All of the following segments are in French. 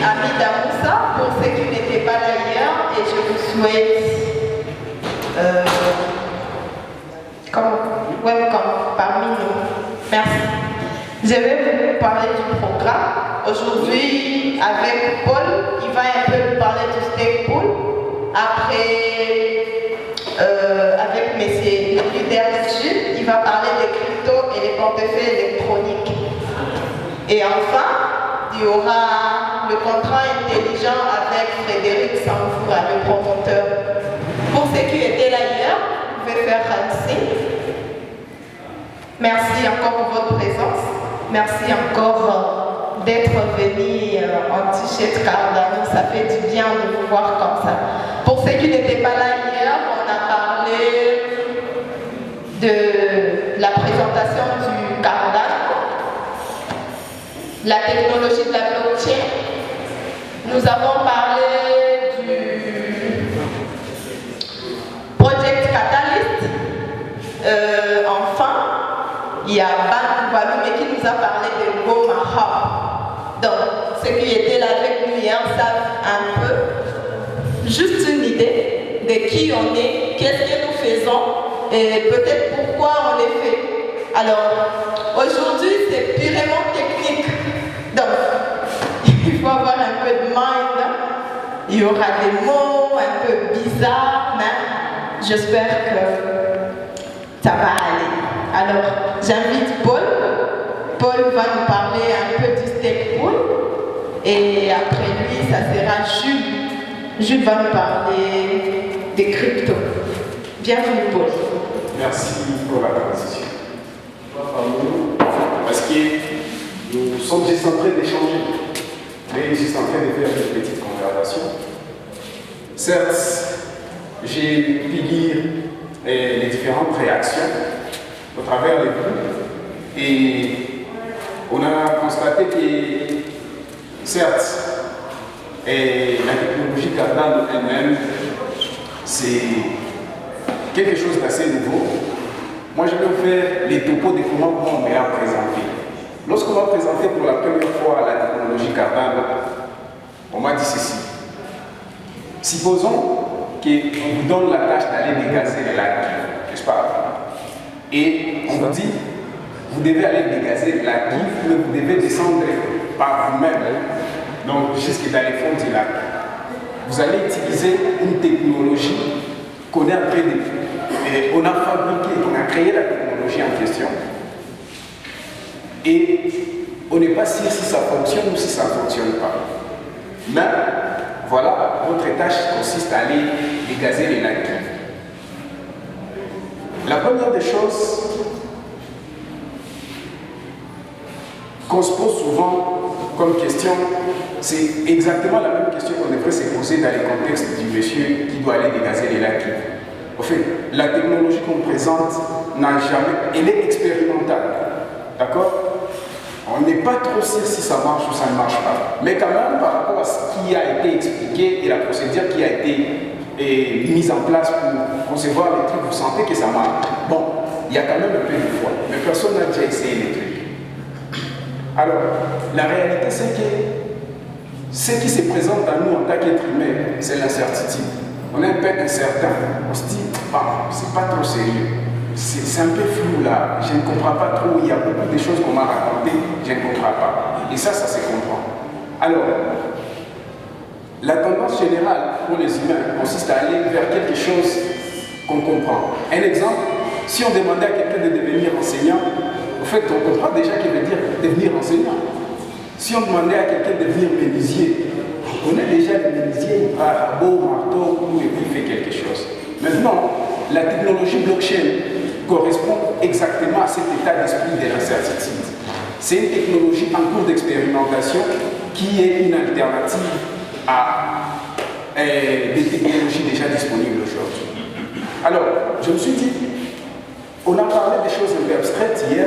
Amida Moussa, pour ceux qui n'étaient pas là hier, et je vous souhaite welcome parmi nous. Merci. Je vais vous parler du programme. Aujourd'hui, avec Paul, il va un peu nous parler du stake pool. Après, avec M. Leader Sud, il va parler des cryptos et des portefeuilles électroniques. Et enfin, il y aura le contrat intelligent avec Frédéric Sanfoura, le promoteur. Pour ceux qui étaient là hier, vous pouvez faire un signe. Merci encore pour votre présence. Merci encore d'être venu en t-shirt Cardano. Ça fait du bien de vous voir comme ça. Pour ceux qui n'étaient pas là hier, on a parlé de la présentation du Cardano, la technologie de la blockchain. Nous avons parlé du Project Catalyst. Enfin, il y a Ban Walume qui nous a parlé de Gomaha. Donc, ceux qui étaient là avec nous hier savent un peu, juste une idée de qui on est, qu'est-ce que nous faisons et peut-être pourquoi on les fait. Alors, aujourd'hui, c'est purement technique. Donc, il faut avoir un peu de mind. Il y aura des mots un peu bizarres, mais j'espère que ça va aller. Alors, j'invite Paul. Paul va nous parler un peu du stake pool. Et après lui, ça sera Jules. Jules va nous parler des cryptos. Bienvenue, Paul. Merci pour la transition. Parce que nous sommes juste en train d'échanger. Mais juste en train de faire une petite conversation. Certes, j'ai pu lire les différentes réactions au travers les groupes et on a constaté que, certes, la technologie Cardano elle-même, c'est quelque chose d'assez nouveau. Moi, je vais vous faire les topos de comment on va présenter. Lorsqu'on va présenter pour la première fois la technologie Cardano, on m'a dit ceci. Supposons qu'on vous donne la tâche d'aller dégazer les lacs, n'est-ce pas? Et on vous dit, vous devez aller dégazer la cuve, mais vous devez descendre par vous-même, donc jusqu'à dans les fonds du lac. Vous allez utiliser une technologie qu'on est en train de... on a fabriqué, on a créé la technologie en question. Et on n'est pas sûr si ça fonctionne ou si ça ne fonctionne pas. Mais voilà, votre tâche consiste à aller dégazer les lacs. La première des choses qu'on se pose souvent comme question, c'est exactement la même question qu'on devrait se poser dans le contexte du monsieur qui doit aller dégazer les lacs. En fait, la technologie qu'on présente n'a jamais, elle est expérimentale. D'accord? On n'est pas trop sûr si ça marche ou ça ne marche pas. Mais quand même, par rapport à ce qui a été expliqué et la procédure qui a été mise en place pour concevoir les trucs, vous sentez que ça marche. Bon, il y a quand même un peu de foi. Mais personne n'a déjà essayé les trucs. Alors, la réalité, c'est que ce qui se présente à nous en tant qu'être humain, c'est l'incertitude. On est un peu incertain. On se dit, bah, c'est pas trop sérieux. C'est un peu flou là. Je ne comprends pas trop. Il y a beaucoup de choses qu'on m'a racontées. Je ne comprends pas. Et ça se comprend. Alors, la tendance générale pour les humains consiste à aller vers quelque chose qu'on comprend. Un exemple, si on demandait à quelqu'un de devenir enseignant, en fait, on comprend déjà qu'il veut dire devenir enseignant. Si on demandait à quelqu'un de devenir menuisier, on connaît déjà le menuisier, il prend un beau marteau et puis il fait quelque chose. Maintenant, la technologie blockchain correspond exactement à cet état d'esprit de l'incertitude. C'est une technologie en cours d'expérimentation qui est une alternative à des technologies déjà disponibles aujourd'hui. Alors, je me suis dit, on a parlé des choses un peu abstraites hier,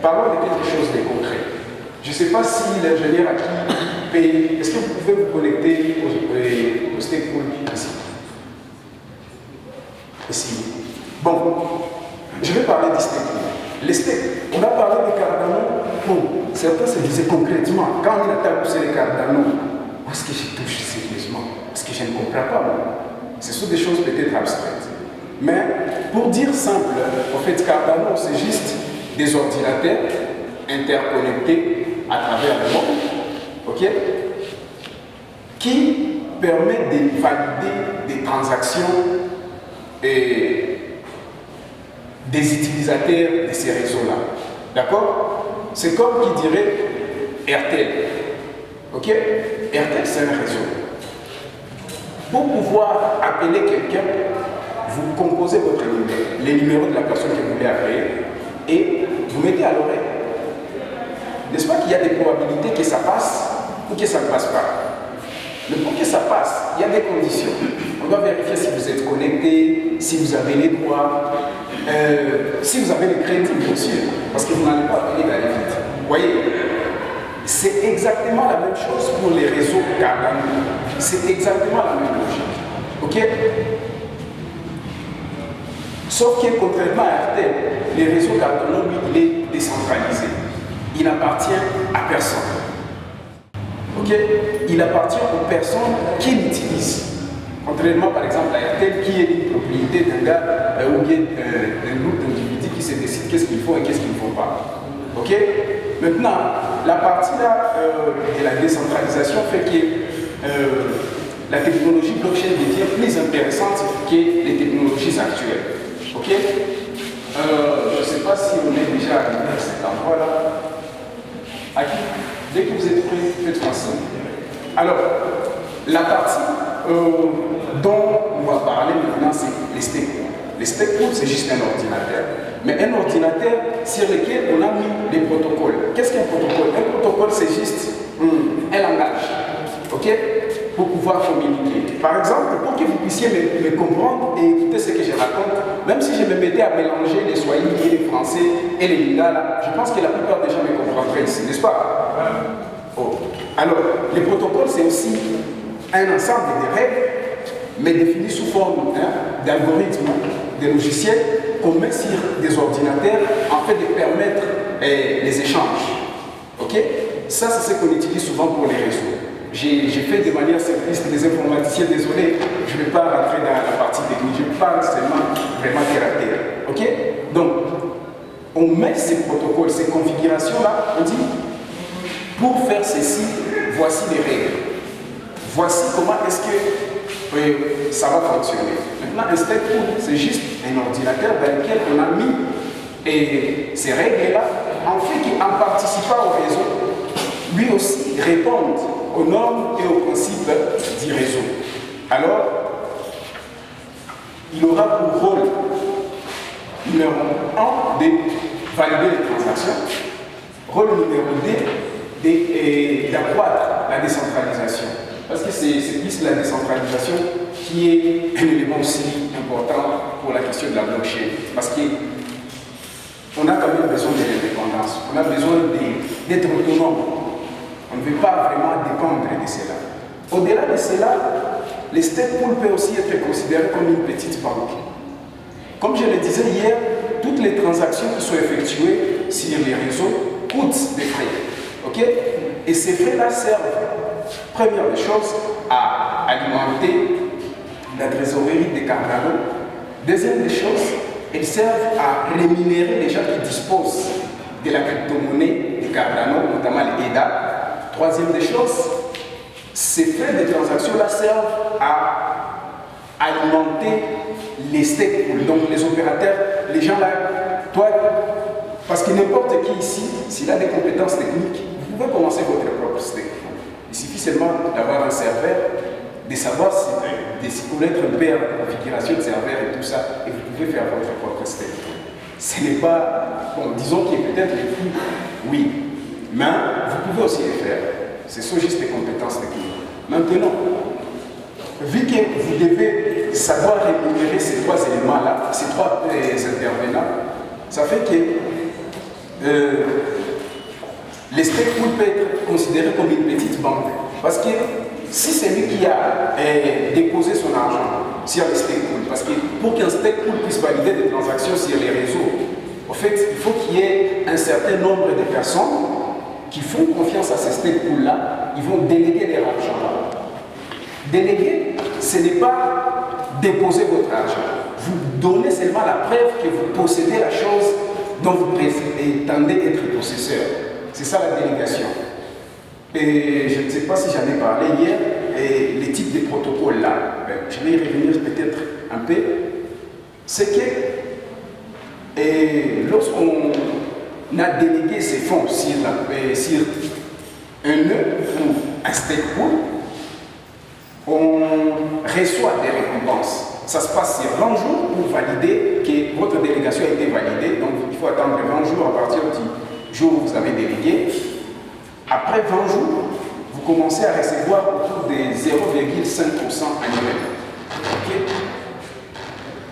parlons de quelque chose de concret. Je ne sais pas si l'ingénieur a qui paye. Est-ce que vous pouvez vous connecter au stake pool ici? Ici. Bon, je vais parler du stake pool. Les stakes, on a parlé de Cardano. Bon, certains se disaient concrètement, quand on a poussé les Cardano, Où est-ce que je touche sérieusement? Parce que je ne comprends pas, moi. Ce sont des choses peut-être abstraites. Mais pour dire simple, en fait, Cardano, c'est juste des ordinateurs interconnectés à travers le monde, ok, qui permettent de valider des transactions et des utilisateurs de ces réseaux-là. D'accord? C'est comme qui dirait RTL. Ok? RTL, c'est un réseau. Pour pouvoir appeler quelqu'un, vous composez votre numéro, les numéros de la personne que vous voulez appeler, et vous mettez à l'oreille. N'est-ce pas qu'il y a des probabilités que ça passe ou que ça ne passe pas? Mais pour que ça passe, il y a des conditions. On doit vérifier si vous êtes connecté, si vous avez les droits, si vous avez les crédits, bien sûr, parce que vous n'allez pas appeler d'aller vite. Vous voyez? C'est exactement la même chose pour les réseaux Cardano. C'est exactement la même logique. Ok? Sauf que contrairement à RTL, les réseaux Cardano, lui, il est décentralisé. Il n'appartient à personne. Ok? Il appartient aux personnes qui l'utilisent. Contrairement par exemple à RTL, qui est une propriété d'un gars ou bien d'un groupe d'individus qui se décide qu'est-ce qu'il faut et qu'est-ce qu'il ne faut pas. Ok? Maintenant, la partie là de la décentralisation fait que la technologie blockchain devient plus intéressante que les technologies actuelles. Ok? Je ne sais pas si on est déjà arrivé à cet endroit-là. Dès que vous êtes prêts, faites-moi signe. Alors, la partie dont on va parler maintenant, c'est les stakeholds. Les stakeholds, c'est juste un ordinateur. Mais un ordinateur sur lequel on a mis des protocoles. Qu'est-ce qu'un protocole? Un protocole, c'est juste un langage. Ok? Pour pouvoir communiquer. Par exemple, pour que vous puissiez me comprendre et écouter ce que je raconte, même si je me mettais à mélanger les swahili et les français et les lingala, je pense que la plupart des gens me comprendraient ici, n'est-ce pas? Oh. Alors, les protocoles, c'est aussi un ensemble de règles, mais définies sous forme d'algorithmes, de logiciels qu'on met sur des ordinateurs en fait de permettre les échanges. Ok? Ça, c'est ce qu'on utilise souvent pour les réseaux. J'ai fait de manière simpliste, les informaticiens, désolé, je ne vais pas rentrer dans la partie technique, je parle seulement vraiment caractère. Ok? Donc, on met ces protocoles, ces configurations-là, on dit, pour faire ceci, voici les règles. Voici comment est-ce que ça va fonctionner. Maintenant, un stakeholder, c'est juste un ordinateur dans lequel on a mis ces règles-là, en fait qu'en participant au réseau, lui aussi répondent aux normes et aux principes du réseau. Alors, il aura pour rôle numéro 1 de valider les transactions, rôle numéro 2 d'accroître la décentralisation. Parce que c'est plus la décentralisation qui est un élément aussi important pour la question de la blockchain. Parce qu'on a quand même besoin de l'indépendance, on a besoin d'être autonome. On ne veut pas vraiment dépendre de cela. Au-delà de cela, les stakeholders peuvent aussi être considérés comme une petite banque. Comme je le disais hier, toutes les transactions qui sont effectuées sur les réseaux coûtent des frais. Okay? Et ces frais-là servent, première des choses, à alimenter la trésorerie des Cardano. Deuxième des choses, elles servent à rémunérer les gens qui disposent de la crypto-monnaie des Cardano, notamment les EDA. Troisième des choses, ces frais de transaction-là servent à alimenter les stakeholders, donc les opérateurs, les gens là, toi, parce que n'importe qui ici, s'il a des compétences techniques, vous pouvez commencer votre propre stakeholder. Il suffit seulement d'avoir un serveur, de savoir si connaître un peu la configuration de serveur et tout ça, et vous pouvez faire votre propre stakeholder. Ce n'est pas, bon, disons qu'il y a peut-être les flux, oui. Mais vous pouvez aussi les faire. Ce sont juste des compétences techniques. Maintenant, vu que vous devez savoir rémunérer ces trois éléments-là, ces trois intervenants, ça fait que les stakeholders peuvent être considérés comme une petite banque. Parce que si c'est lui qui a déposé son argent sur les stakeholders, parce que pour qu'un stakeholder puisse valider des transactions sur les réseaux, en fait, il faut qu'il y ait un certain nombre de personnes qui font confiance à ces stake pools-là, ils vont déléguer leur argent. Déléguer, ce n'est pas déposer votre argent. Vous donnez seulement la preuve que vous possédez la chose dont vous prétendez être possesseur. C'est ça la délégation. Et je ne sais pas si j'en ai parlé hier, et les types de protocoles là, je vais y revenir peut-être un peu. C'est que lorsqu'on a délégué ces fonds sur un nœud ou un stake pool, on reçoit des récompenses. Ça se passe sur 20 jours pour valider que votre délégation a été validée. Donc il faut attendre 20 jours à partir du jour où vous avez délégué. Après 20 jours, vous commencez à recevoir autour de 0,5% annuel. Okay?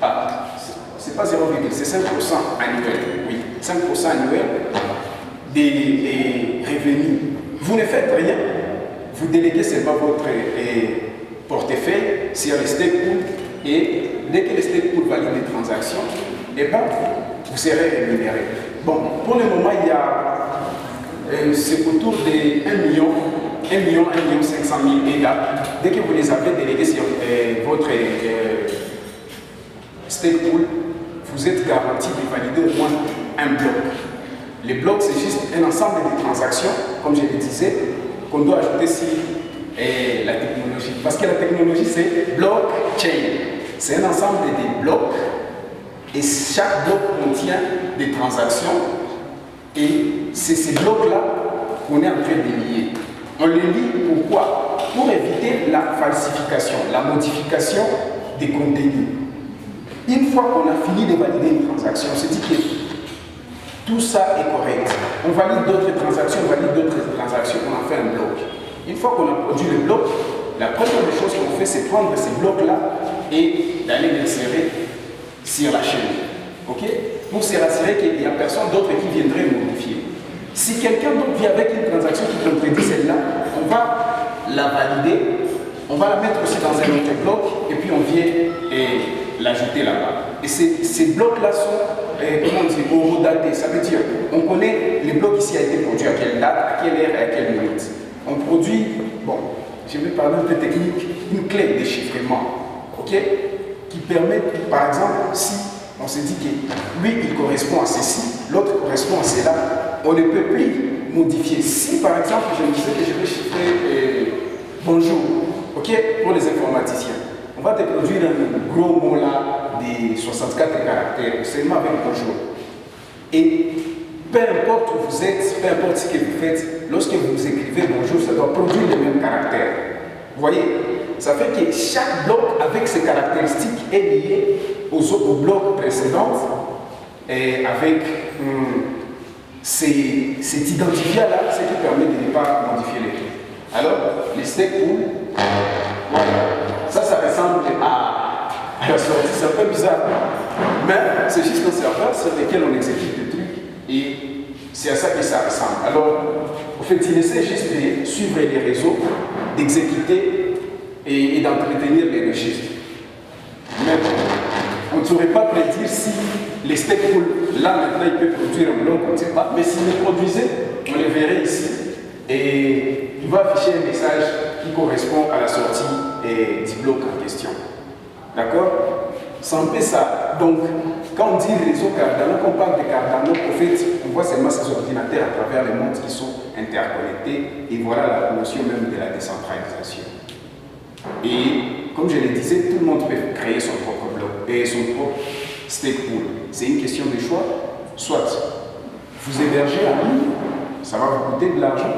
Ah, c'est pas 0,5%, c'est 5% annuel. Oui, 5% annuel des revenus. Vous ne faites rien, vous déléguez seulement votre portefeuille sur les stake pools et dès que les stake pools valident les transactions, eh ben, vous serez rémunéré. Bon, pour le moment, il y a c'est autour de 1 million 500 000 EGA. Dès que vous les avez délégués sur votre stake pool, vous êtes garanti de valider au moins un bloc. Les blocs, c'est juste un ensemble de transactions, comme je le disais, qu'on doit ajouter sur la technologie. Parce que la technologie, c'est blockchain. C'est un ensemble de blocs et chaque bloc contient des transactions. Et c'est ces blocs-là qu'on est en train de lier. On les lie pourquoi? Pour éviter la falsification, la modification des contenus. Une fois qu'on a fini de valider une transaction, on se dit que tout ça est correct. On valide d'autres transactions, on en fait un bloc. Une fois qu'on a produit le bloc, la première des choses qu'on fait, c'est prendre ces blocs-là et d'aller les insérer sur la chaîne. Ok? Pour se rassurer qu'il n'y a personne d'autre qui viendrait modifier. Si quelqu'un d'autre vient avec une transaction qui contredit celle-là, on va la valider, on va la mettre aussi dans un autre bloc et puis on vient l'ajouter là-bas. Et ces blocs-là sont, comment on dit, horodatés. Ça veut dire, on connaît les blocs ici a été produit à quelle date, à quelle heure et à quelle minute. On produit, bon, je vais parler de technique, une clé de déchiffrement, ok, qui permet, par exemple, si on se dit que lui, il correspond à ceci, l'autre correspond à cela, on ne peut plus modifier. Si, par exemple, je me disais que je vais chiffrer bonjour, ok, pour les informaticiens, on va te produire un gros mot là de 64 caractères, seulement avec bonjour. Et peu importe où vous êtes, peu importe ce que vous faites, lorsque vous écrivez bonjour, ça doit produire les mêmes caractères. Vous voyez, ça fait que chaque bloc avec ses caractéristiques est lié aux blocs précédents et avec cet identifiant-là, ce qui permet de ne pas modifier les trucs. Alors, les stake pools, voilà. Ça ressemble à la sortie, c'est un peu bizarre, mais c'est juste un serveur sur lequel on exécute des trucs et c'est à ça que ça ressemble. Alors, au fait, il essaie juste de suivre les réseaux, d'exécuter et d'entretenir les registres. Mais on ne saurait pas prédire si les stake pools, là maintenant, ils peuvent produire un bloc, on ne sait pas, mais s'ils les produisaient, on les verrait ici et il va afficher un message qui correspond à la sortie du bloc en question. D'accord? C'est un peu ça. Donc, quand on dit réseau Cardano, quand on parle de Cardano, au fait, on voit seulement ces ordinateurs à travers le monde qui sont interconnectés et voilà la notion même de la décentralisation. Et comme je le disais, tout le monde peut créer son propre bloc et son propre stake pool. C'est une question de choix. Soit vous hébergez en ligne, ça va vous coûter de l'argent,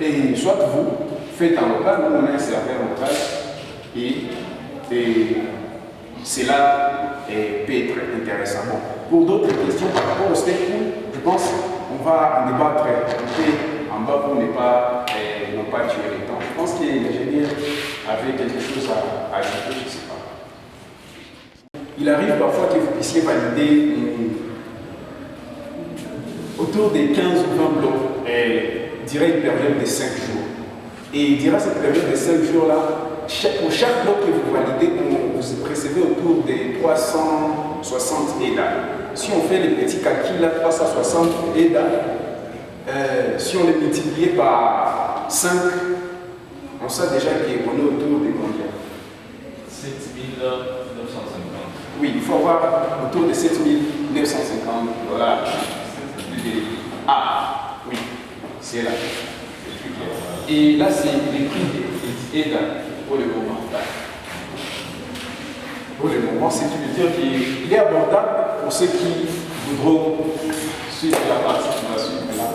et soit vous faites en local, nous on a un serveur local, et cela peut être intéressant. Bon, pour d'autres questions par rapport au stake pool, je pense qu'on va en débattre un peu en bas pour ne pas tuer le temps. Je pense que l'ingénieur avait quelque chose à ajouter, je ne sais pas. Il arrive parfois que vous puissiez valider autour des 15 ou 20 blocs, dirait une période de 5 jours. Et il dira cette période de 5 jours-là, pour chaque bloc que vous validez, vous recevez autour de 360 EDA. Si on fait les petits calculs là, 360 EDA, si on les multipliait par 5, on sait déjà qu'on est autour de combien? 7950. Oui, il faut avoir autour de 7950. Voilà. Ah, oui, c'est là. Et là, c'est les prix des pour le moment. Pour le moment, c'est une mesure qui est abordable pour ceux qui voudront suivre la partie qui va suivre là.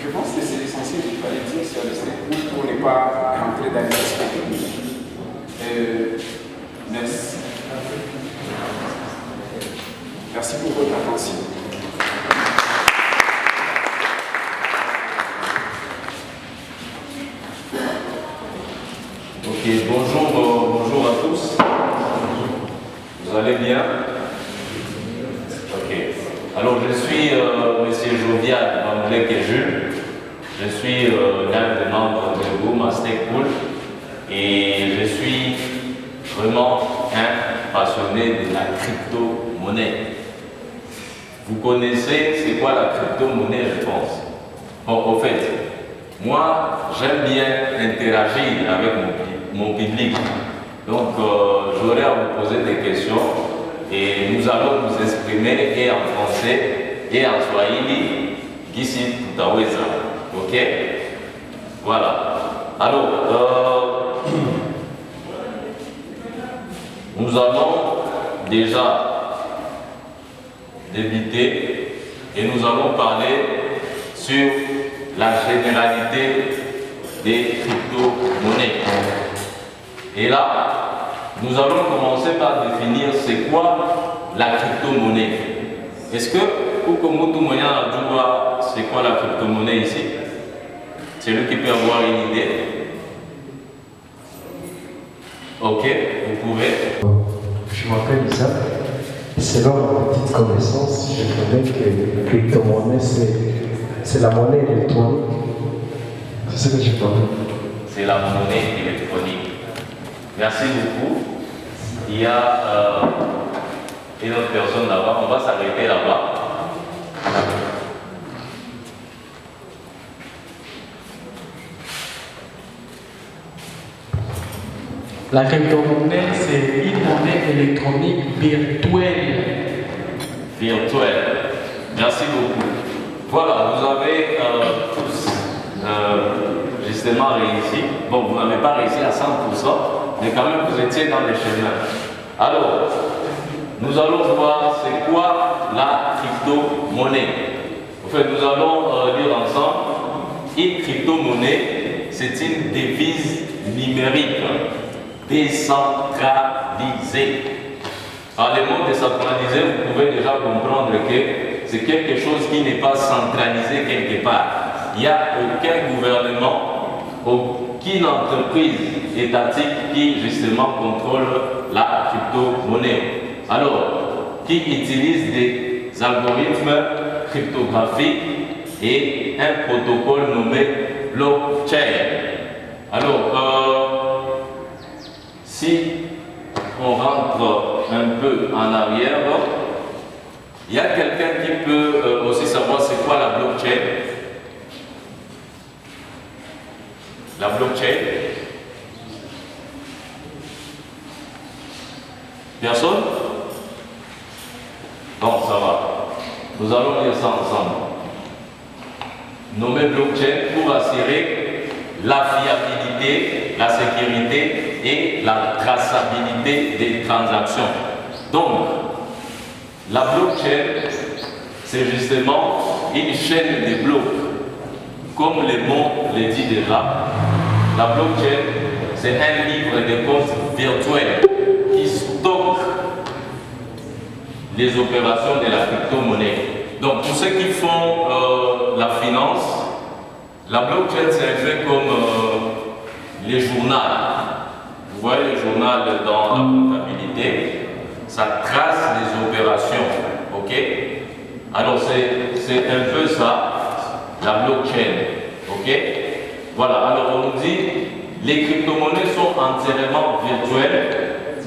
Je pense que c'est l'essentiel qu'il fallait dire sur le step pour ne pas rentrer dans les aspects techniques. Merci. Merci pour votre attention. Ok, bonjour à tous. Vous allez bien? Ok. Alors je suis Monsieur Jovial Jules. Je suis l'un des membres de Boom à Stakepool et je suis vraiment un passionné de la crypto-monnaie. Vous connaissez c'est quoi la crypto-monnaie, je pense. Bon, au fait, moi j'aime bien interagir avec mon public. Donc j'aurai à vous poser des questions et nous allons nous exprimer et en français et en swahili d'ici Tutaweza. Ok? Voilà. Alors, nous allons déjà débuter et nous allons parler sur la généralité des crypto-monnaies. Et là, nous allons commencer par définir c'est quoi la crypto-monnaie. Est-ce que Kukomutu Moyen Adjoua, c'est quoi la crypto-monnaie ici? C'est lui qui peut avoir une idée. Ok, vous pouvez. Je m'appelle Isaac. Selon ma petite connaissance, je connais que la crypto-monnaie, c'est la monnaie électronique. C'est ce que j'ai parlé. C'est la monnaie électronique. Merci beaucoup. Il y a une autre personne là-bas. On va s'arrêter là-bas. La crypto-monnaie, c'est une monnaie électronique virtuelle. Virtuelle. Merci beaucoup. Voilà, vous avez tous justement réussi. Bon, vous n'avez pas réussi à 100%, mais quand même vous étiez dans les chemins. Alors, nous allons voir c'est quoi la crypto-monnaie. En fait, nous allons lire ensemble. Une crypto-monnaie, c'est une devise numérique décentralisée. Par les mots décentralisé, vous pouvez déjà comprendre que c'est quelque chose qui n'est pas centralisé quelque part. Il n'y a aucun gouvernement, aucune entreprise étatique qui justement contrôle la crypto-monnaie. Alors, qui utilise des algorithmes cryptographiques et un protocole nommé blockchain. Alors, si on rentre un peu en arrière, il y a quelqu'un qui peut aussi savoir c'est quoi la blockchain. La blockchain. Personne? Bon, ça va. Nous allons lire ça ensemble. Nommer blockchain pour assurer la fiabilité, la sécurité et la traçabilité des transactions. Donc, la blockchain, c'est justement une chaîne de blocs. Comme le mot le dit déjà, la blockchain, c'est un livre de compte virtuel qui stocke les opérations de la crypto-monnaie. Donc, pour ceux qui font la finance, la blockchain, c'est un peu comme les journaux. Vous voyez le journal dans la comptabilité, ça trace les opérations, ok? Alors c'est un peu ça, la blockchain, ok? Voilà, alors on nous dit, les crypto-monnaies sont entièrement virtuelles,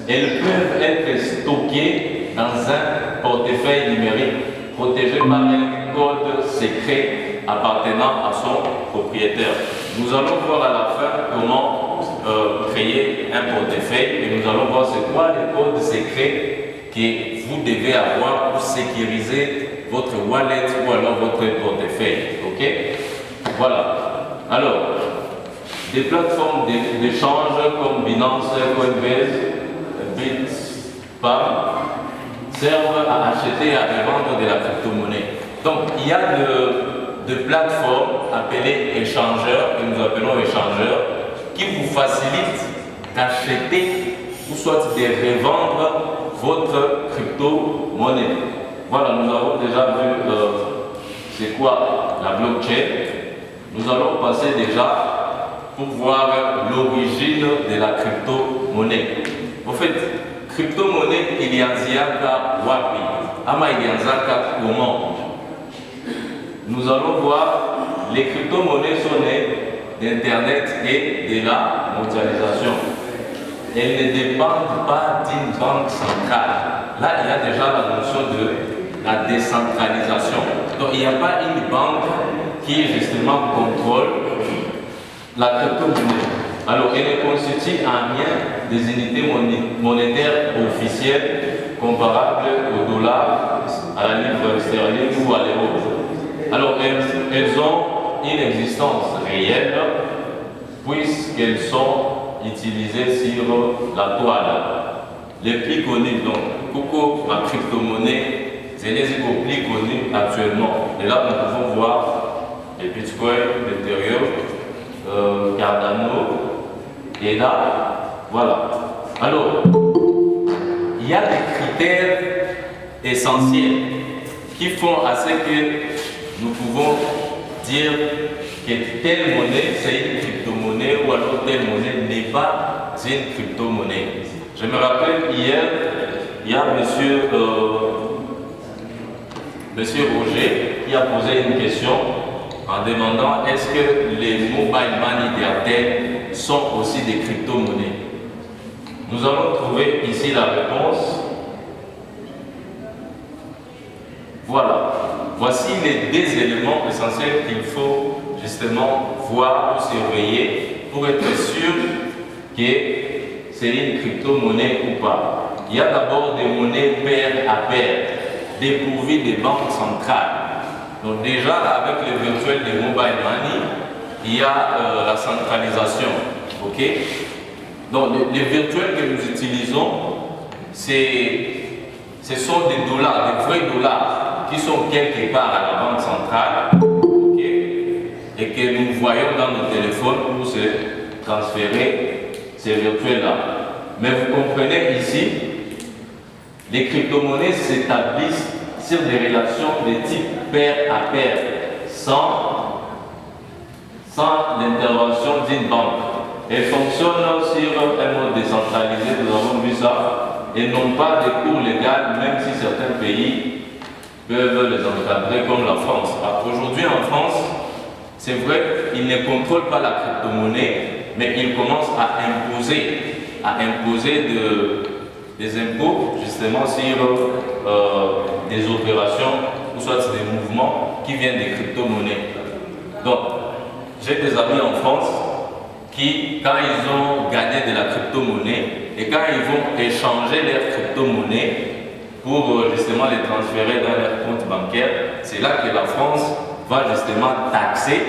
elles peuvent être stockées dans un portefeuille numérique protégé par un code secret appartenant à son propriétaire. Nous allons voir à la fin comment créer un portefeuille et nous allons voir c'est quoi les codes secrets que vous devez avoir pour sécuriser votre wallet ou alors votre portefeuille. Ok? Voilà. Alors, des plateformes d'échange comme Binance, Coinbase, Bitpam servent à acheter et à revendre de la crypto-monnaie. Donc, il y a de plateformes appelées échangeurs, que nous appelons échangeurs, qui vous facilitent d'acheter ou soit de revendre votre crypto-monnaie. Voilà, nous avons déjà vu c'est quoi la blockchain. Nous allons passer déjà pour voir l'origine de la crypto-monnaie. En fait, crypto-monnaie ilianziaka wapi, ama ilianzaka comment? Nous allons voir les crypto-monnaies sont nées d'Internet et de la mondialisation. Elles ne dépendent pas d'une banque centrale. Là, il y a déjà la notion de la décentralisation. Donc, il n'y a pas une banque qui justement contrôle la crypto-monnaie. Alors, elle ne constitue en rien des unités monétaires officielles comparables au dollar, à la livre sterling ou à l'euro. Alors, elles ont une existence réelle puisqu'elles sont utilisées sur la toile. Les plus connus, donc, Coco, la crypto-monnaie, c'est les plus connus actuellement. Et là, nous pouvons voir les Bitcoin, l'Ethereum, Cardano, et là, voilà. Alors, il y a des critères essentiels qui font à ce que nous pouvons dire que telle monnaie, c'est une crypto-monnaie ou alors telle monnaie n'est pas une crypto-monnaie. Je me rappelle hier, il y a Monsieur Roger qui a posé une question en demandant est-ce que les mobile money d'Airtel sont aussi des crypto-monnaies. Nous allons trouver ici la réponse. Voilà. Voici les deux éléments essentiels qu'il faut justement voir ou surveiller pour être sûr que c'est une crypto-monnaie ou pas. Il y a d'abord des monnaies pair à pair, dépourvues des banques centrales. Donc déjà, avec le virtuel de mobile money, il y a la centralisation. Ok? Donc les virtuels que nous utilisons, ce sont des dollars, des vrais dollars, qui sont quelque part à la banque centrale, okay, et que nous voyons dans nos téléphones pour se transférer ces virtuels-là. Mais vous comprenez ici, les crypto-monnaies s'établissent sur des relations de type pair à pair, sans l'intervention d'une banque. Elles fonctionnent sur un mode décentralisé, nous avons vu ça, et n'ont pas de cours légal, même si certains pays peuvent les encadrer comme la France. Aujourd'hui en France, c'est vrai qu'ils ne contrôlent pas la crypto-monnaie, mais ils commencent à imposer des impôts justement sur des opérations ou soit des mouvements qui viennent des crypto-monnaies. Donc, j'ai des amis en France qui, quand ils ont gagné de la crypto-monnaie et quand ils vont échanger leur crypto-monnaie pour justement les transférer dans leur compte bancaire, c'est là que la France va justement taxer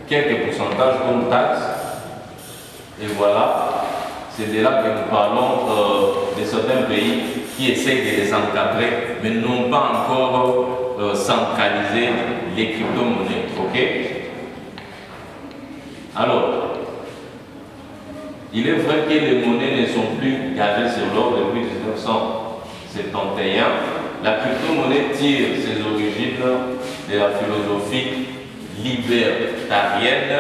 quelques pourcentages comme taxe. Et voilà, c'est de là que nous parlons de certains pays qui essayent de les encadrer, mais n'ont pas encore centralisé les crypto-monnaies. Ok? Alors, il est vrai que les monnaies ne sont plus gagées sur l'or depuis 1971. La crypto-monnaie tire ses origines de la philosophie libertarienne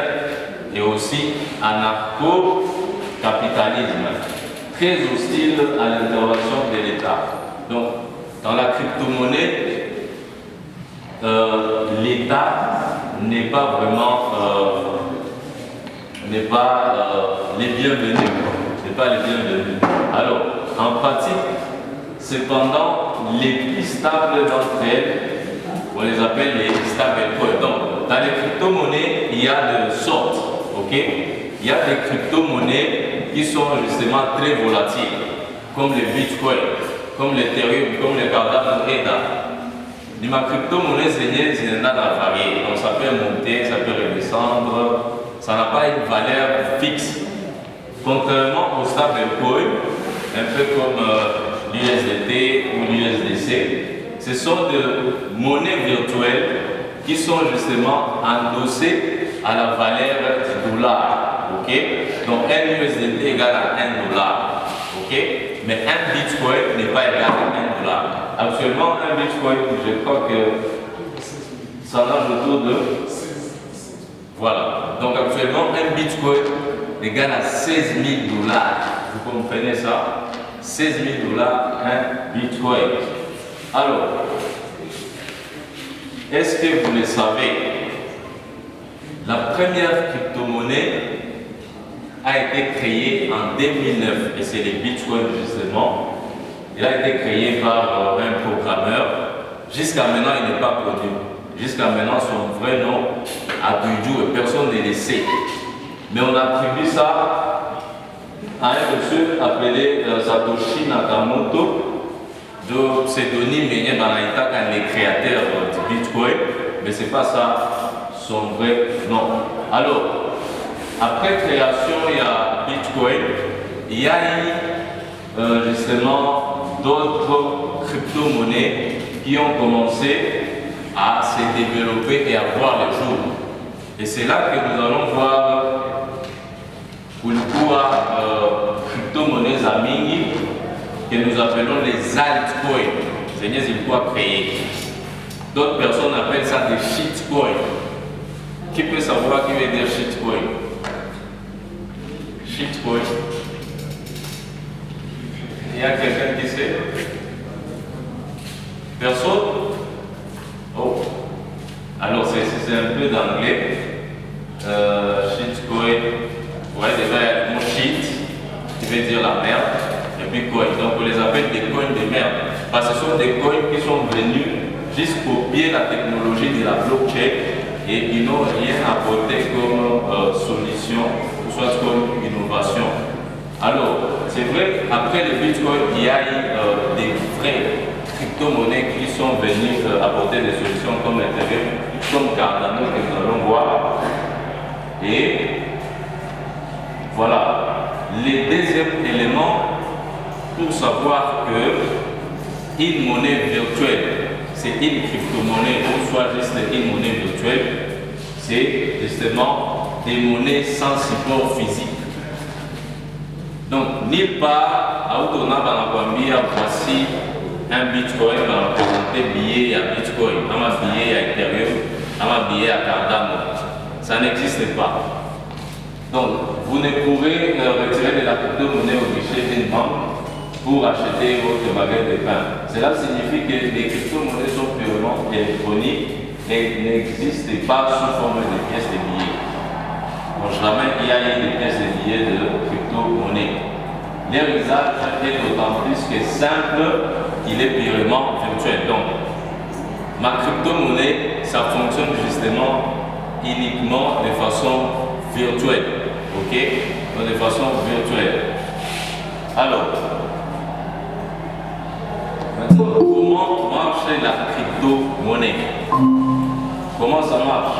et aussi anarcho-capitalisme, très hostile à l'intervention de l'État. Donc, dans la crypto-monnaie, l'État n'est pas vraiment les bienvenus. Alors, en pratique, cependant, les plus stables d'entre elles, on les appelle les stablecoins. Donc, dans les crypto-monnaies, il y a de sortes. Ok? Il y a des crypto-monnaies qui sont justement très volatiles, comme les bitcoins, comme l'Ethereum, comme les Cardano EDA. Ma crypto-monnaie, c'est une variée. Donc, ça peut monter, ça peut redescendre. Ça n'a pas une valeur fixe. Contrairement au stablecoin, un peu comme l'USDT ou l'USDC, ce sont des monnaies virtuelles qui sont justement endossées à la valeur du dollar. Okay? Donc, un USDT égale à $1. Okay? Mais un Bitcoin n'est pas égal à $1. Actuellement, un Bitcoin, je crois que ça nage autour de... Voilà. Donc actuellement, un Bitcoin égale à $16 000. Vous comprenez ça? $16 000 un Bitcoin. Alors, est-ce que vous le savez? La première crypto-monnaie a été créée en 2009 et c'est les Bitcoins justement. Il a été créé par un programmeur. Jusqu'à maintenant, il n'est pas connu. Jusqu'à maintenant, son vrai nom, Abidjou, et personne ne le sait. Mais on attribue ça à un monsieur appelé Satoshi Nakamoto, de pseudonyme Menyé Banaïta, qui est le créateur du Bitcoin, mais ce n'est pas ça son vrai nom. Alors, après création, il y a Bitcoin, il y a eu justement d'autres crypto-monnaies qui ont commencé à se développer et à voir le jour. Et c'est là que nous allons voir crypto-monnaies Amingi que nous appelons les altcoins. C'est une quoi créer. D'autres personnes appellent ça des shitcoins. Qui peut savoir qui veut dire shitcoin? Shitcoin. Il y a quelqu'un qui sait? Personne? Oh. Alors c'est un peu d'anglais. Shitcoin. Ouais, déjà il y a le mot shit qui veut dire la merde. Et puis coin. Donc on les appelle des coins de merde. Parce que ce sont des coins qui sont venus juste copier la technologie de la blockchain et ils n'ont rien apporté comme solution, ou soit comme innovation. Alors, c'est vrai, après le Bitcoin, il y a eu des vraies crypto-monnaies qui sont venues apporter des solutions comme Ethereum, comme Cardano que nous allons voir. Et voilà. Le deuxième élément pour savoir que une monnaie virtuelle, c'est une crypto-monnaie ou soit juste une monnaie virtuelle, c'est justement des monnaies sans support physique. Donc, nulle part, à Outona, voici un Bitcoin, on va présenter billet à Bitcoin, on va billet à Ethereum, on va billet à Cardano. Ça n'existe pas. Donc, vous ne pourrez retirer de la crypto-monnaie au guichet d'une banque pour acheter votre baguette de pain. Cela signifie que les crypto-monnaies sont purement électroniques et n'existent pas sous forme de pièces de billets. Bon, jamais il y a eu des pièces de billets de crypto-monnaie. Leur usage est d'autant plus que simple qu'il est purement virtuel. Donc, ma crypto-monnaie, ça fonctionne justement uniquement de façon virtuelle. Ok? Donc, de façon virtuelle. Alors, maintenant, comment marche la crypto-monnaie? Comment ça marche?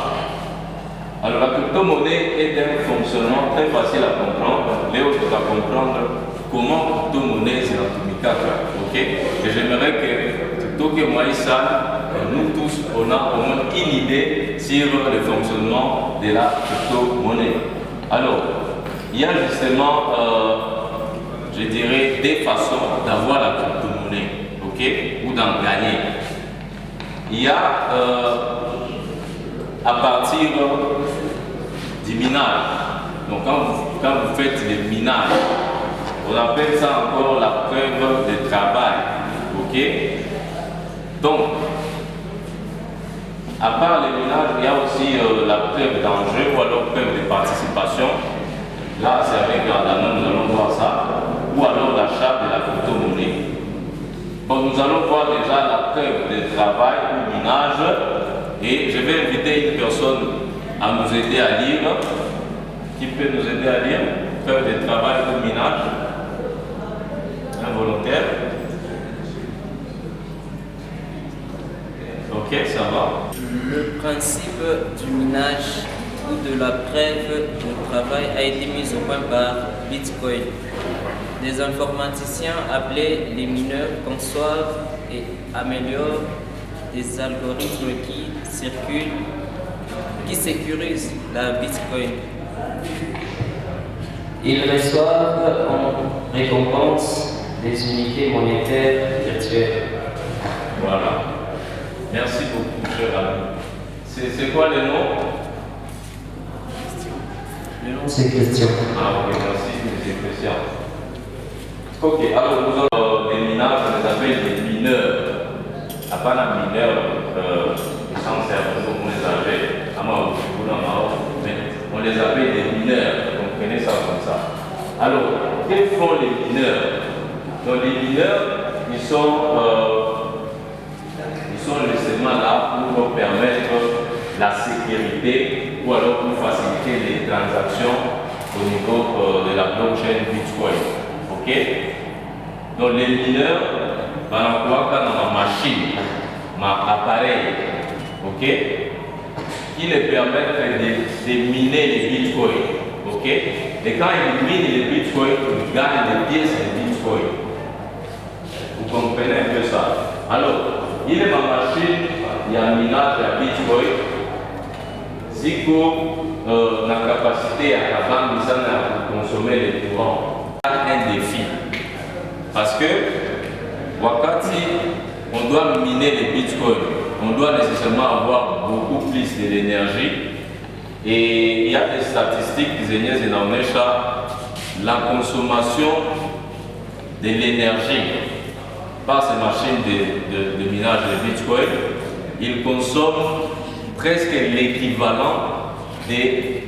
Alors, la crypto-monnaie est un fonctionnement très facile à comprendre. Léo, tu vas comprendre comment crypto-monnaie c'est l'atomique. Ok? Et j'aimerais que, plutôt que moi, nous tous, on a au moins une idée sur le fonctionnement de la crypto-monnaie. Alors, il y a justement, je dirais, des façons d'avoir la crypto-monnaie, ok, ou d'en gagner. Il y a, à partir du minage, donc quand vous faites le minage, on appelle ça encore la preuve de travail, ok. Donc, à part le minage, il y a aussi la preuve d'enjeu ou alors preuve de participation. Là, c'est avec Cardano, nous allons voir ça. Ou alors l'achat de la crypto-monnaie. Bon, nous allons voir déjà la preuve de travail ou minage. Et je vais inviter une personne à nous aider à lire. Qui peut nous aider à lire? Faire des travaux de minage. Un volontaire. Ok, ça va. Le principe du minage ou de la preuve de travail a été mis au point par Bitcoin. Des informaticiens appelés les mineurs conçoivent et améliorent des algorithmes qui sécurisent la Bitcoin. Ils reçoivent en récompense des unités monétaires virtuelles. Voilà. Merci beaucoup, cher ami. C'est quoi le nom? Le nom, c'est Christian. Ah, ok, merci, c'est Christian. Ok, alors nous avons des minages, on les appelle des mineurs. À part la mineur, sans cerveau, on les appelle, mais on les appelle des mineurs. Vous comprenez ça comme ça. Alors, quels font les mineurs? Donc, les mineurs, ils sont justement là pour nous permettre la sécurité ou alors pour faciliter les transactions au niveau de la blockchain Bitcoin. Ok? Donc les mineurs, on emploie dans ma machine, ma appareil, ok? Qui les permettent de miner les bitcoins, ok? Et quand ils minent les bitcoins, ils gagnent des pièces de bitcoin. Vous comprenez un peu ça? Alors, il est ma machine, il y a un minage à bitcoin. Si vous avez la capacité à consommer les courants, il y a un défi. Parce que, wakati, on doit miner les bitcoins, on doit nécessairement avoir beaucoup plus de l'énergie. Et il y a des statistiques qui disent que la consommation de l'énergie par ces machines de minage de bitcoin, ils consomment presque l'équivalent de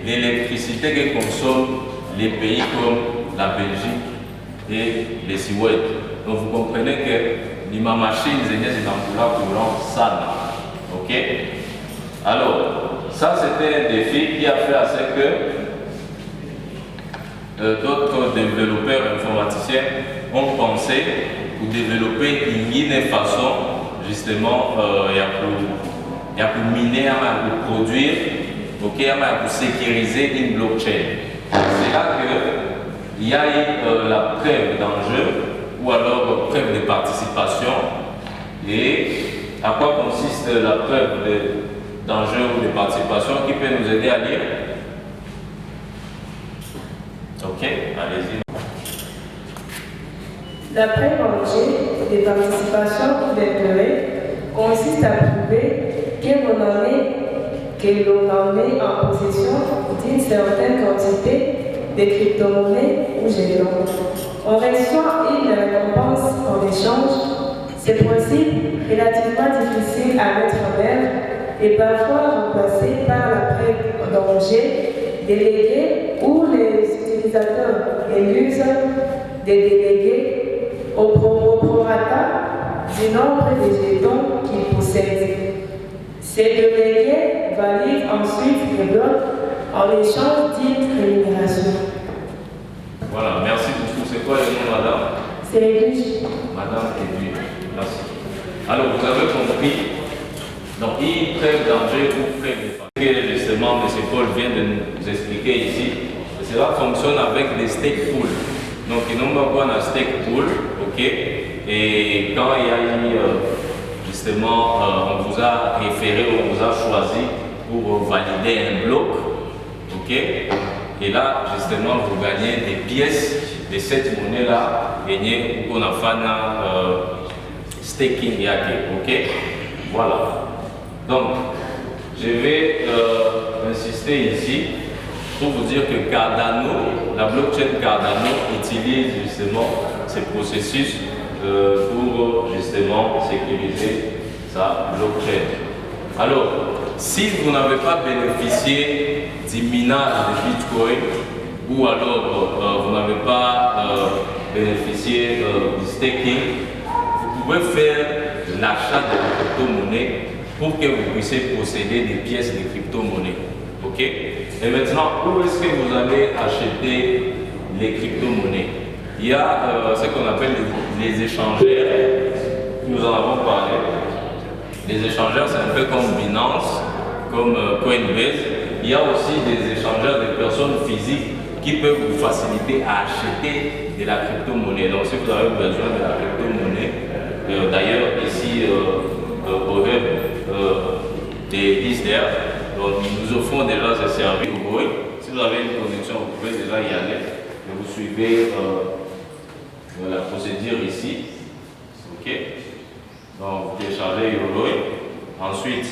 l'électricité que consomment les pays comme la Belgique et les Suèdes. Donc vous comprenez que ma machine c'est un courant sana. Ok? Alors, ça c'était un défi qui a fait à ce que d'autres développeurs informaticiens ont pensé pour développer une façon justement il y a pour miner, pour produire, okay, pour sécuriser une blockchain. C'est là qu'il y a eu la preuve d'enjeu ou alors preuve de participation. Et à quoi consiste la preuve d'enjeu ou de participation qui peut nous aider à lire? Ok, allez-y. La preuve d'enjeu de participation ou d'intérêt consiste à prouver que l'on en est en possession d'une certaine quantité de crypto-monnaies ou jetons. On reçoit une récompense en échange. Ce principe relativement difficile à mettre en œuvre est parfois remplacé par la preuve d'enjeu déléguée où les utilisateurs élusent des délégués au prorata du nombre de jetons qu'ils possèdent. Ces délégués valident ensuite les blocs en échange d'une rémunération. Voilà, merci beaucoup. C'est quoi le nom, madame? C'est Edwige. Madame Edwige, merci. Alors, vous avez compris, donc il preuve d'enjeu ou preuve de que justement M. Paul vient de nous expliquer ici. Cela fonctionne avec des stake pools. Donc, il nous va voir un stake pool, ok? Et quand il y a eu justement, on vous a référé, on vous a choisi pour valider un bloc, ok? Et là, justement, vous gagnez des pièces de cette monnaie-là, gagnez pour qu'on a fait staking yake, ok? Voilà. Donc, je vais insister ici pour vous dire que Cardano, la blockchain Cardano utilise justement ce processus pour justement sécuriser sa blockchain. Alors, si vous n'avez pas bénéficié du minage de Bitcoin ou alors vous n'avez pas bénéficié du staking, vous pouvez faire l'achat de crypto-monnaie pour que vous puissiez posséder des pièces de crypto-monnaies. Ok? Et maintenant, où est-ce que vous allez acheter les crypto-monnaies? Il y a ce qu'on appelle les échangeurs. Nous en avons parlé. Les échangeurs, c'est un peu comme Binance, comme Coinbase. Il y a aussi des échangeurs de personnes physiques qui peuvent vous faciliter à acheter de la crypto-monnaie. Donc, si vous avez besoin de la crypto-monnaie, d'ailleurs, ici, au web des Disney, nous offrons déjà ce service au Boy. Si vous avez une connexion, vous pouvez déjà y aller. Et vous suivez la procédure ici. Ok. Donc, vous téléchargez Yoroi. Ensuite,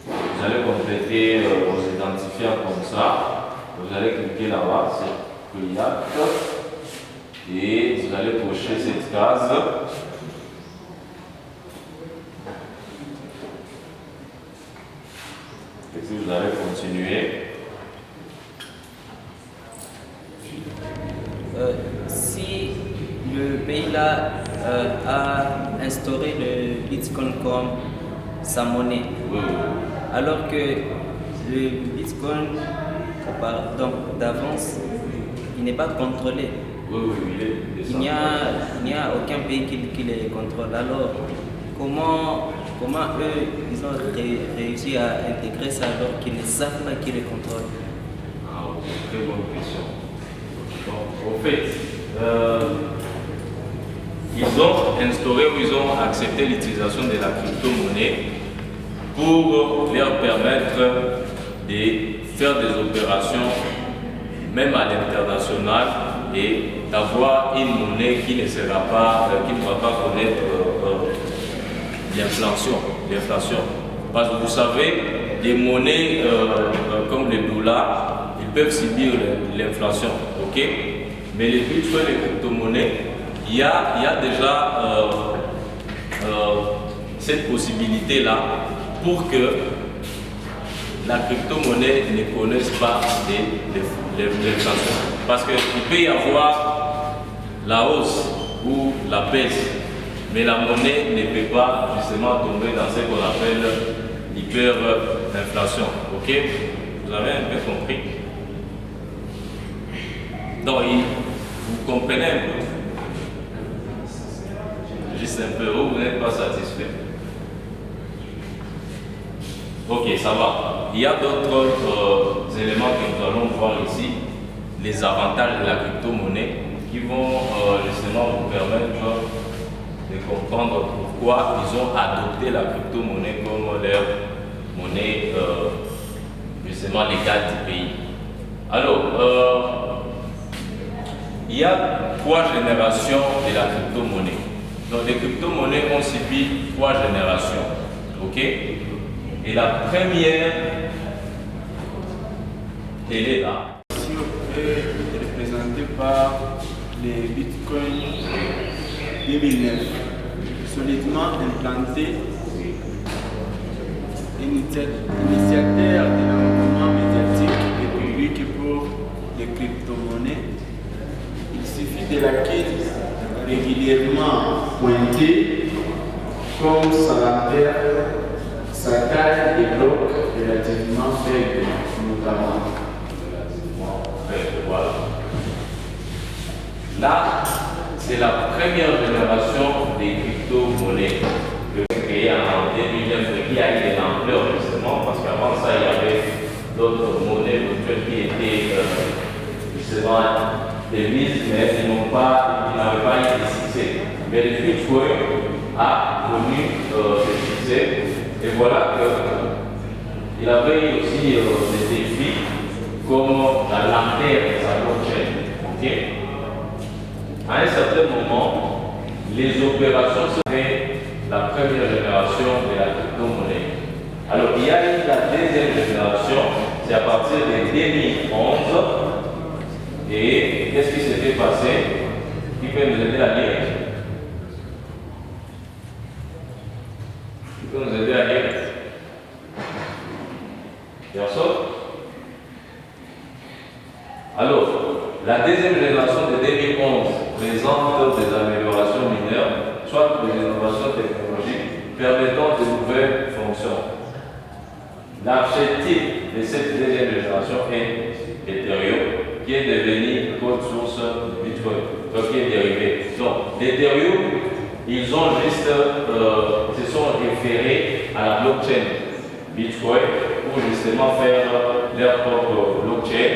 vous allez compléter vos identifiants comme ça. Vous allez cliquer là-bas, c'est Kuyak. Et vous allez cocher cette case. Et puis vous allez continuer. Si le pays là a instauré le Bitcoin comme sa monnaie, alors que le Bitcoin d'avance, il n'est pas contrôlé. Il n'y a aucun pays qui les contrôle. Alors, comment eux, ils ont réussi à intégrer ça alors qu'ils ne savent pas qui les contrôle? Très bonne question. Donc, au fait, ils ont instauré ou ils ont accepté l'utilisation de la crypto-monnaie pour leur permettre de faire des opérations, même à l'international, et d'avoir une monnaie qui ne sera pas, qui ne va pas connaître l'inflation. Parce que vous savez, des monnaies comme le dollar, ils peuvent subir l'inflation, ok? Mais les bitcoins et les crypto-monnaies, il y a déjà cette possibilité-là pour que la crypto-monnaie ne connaisse pas l'inflation. Parce qu'il peut y avoir la hausse ou la baisse, mais la monnaie ne peut pas justement tomber dans ce qu'on appelle l'hyperinflation. Ok? Vous avez un peu compris? Donc, vous comprenez un peu? Juste un peu, vous n'êtes pas satisfait? Ok, ça va. Il y a d'autres éléments que nous allons voir ici, les avantages de la crypto-monnaie qui vont justement vous permettre de comprendre pourquoi ils ont adopté la crypto-monnaie comme leur monnaie justement légale du pays. Alors, il y a 3 générations de la crypto-monnaie. Donc les crypto-monnaies ont subi 3 générations. Ok? Et la première, elle est là. Si on est représenté par les bitcoins 2009, solidement implanté, initiateur de l'engouement médiatique et public pour les crypto-monnaies, il suffit de la quitte régulièrement pointée comme salaire, sa taille des blocs relativement faible, notamment. Voilà. Là, c'est la première génération des crypto-monnaies créée en 2009 qui a eu de l'ampleur justement parce qu'avant ça, il y avait d'autres monnaies virtuelles qui étaient justement émises, mais qui n'avaient pas eu de succès. Mais le Bitcoin a connu ce succès et voilà qu'il avait aussi des défis comme la lenteur de sa blockchain. Okay? À un certain moment, les opérations seraient la première génération de la crypto-monnaie. Alors, il y a eu la deuxième génération, c'est à partir de 2011. Et qu'est-ce qui s'était passé? Qui peut nous aider à lire? Qui peut nous aider à lire? Personne? Alors, la deuxième génération de 2011 présente des améliorations mineures, soit des innovations technologiques permettant de nouvelles fonctions l'archétype de cette deuxième génération est Ethereum, qui est devenu code source de Bitcoin, donc qui est dérivé. Donc, l'Ethereum, ils ont juste, se sont référés à la blockchain Bitcoin pour justement faire leur propre blockchain.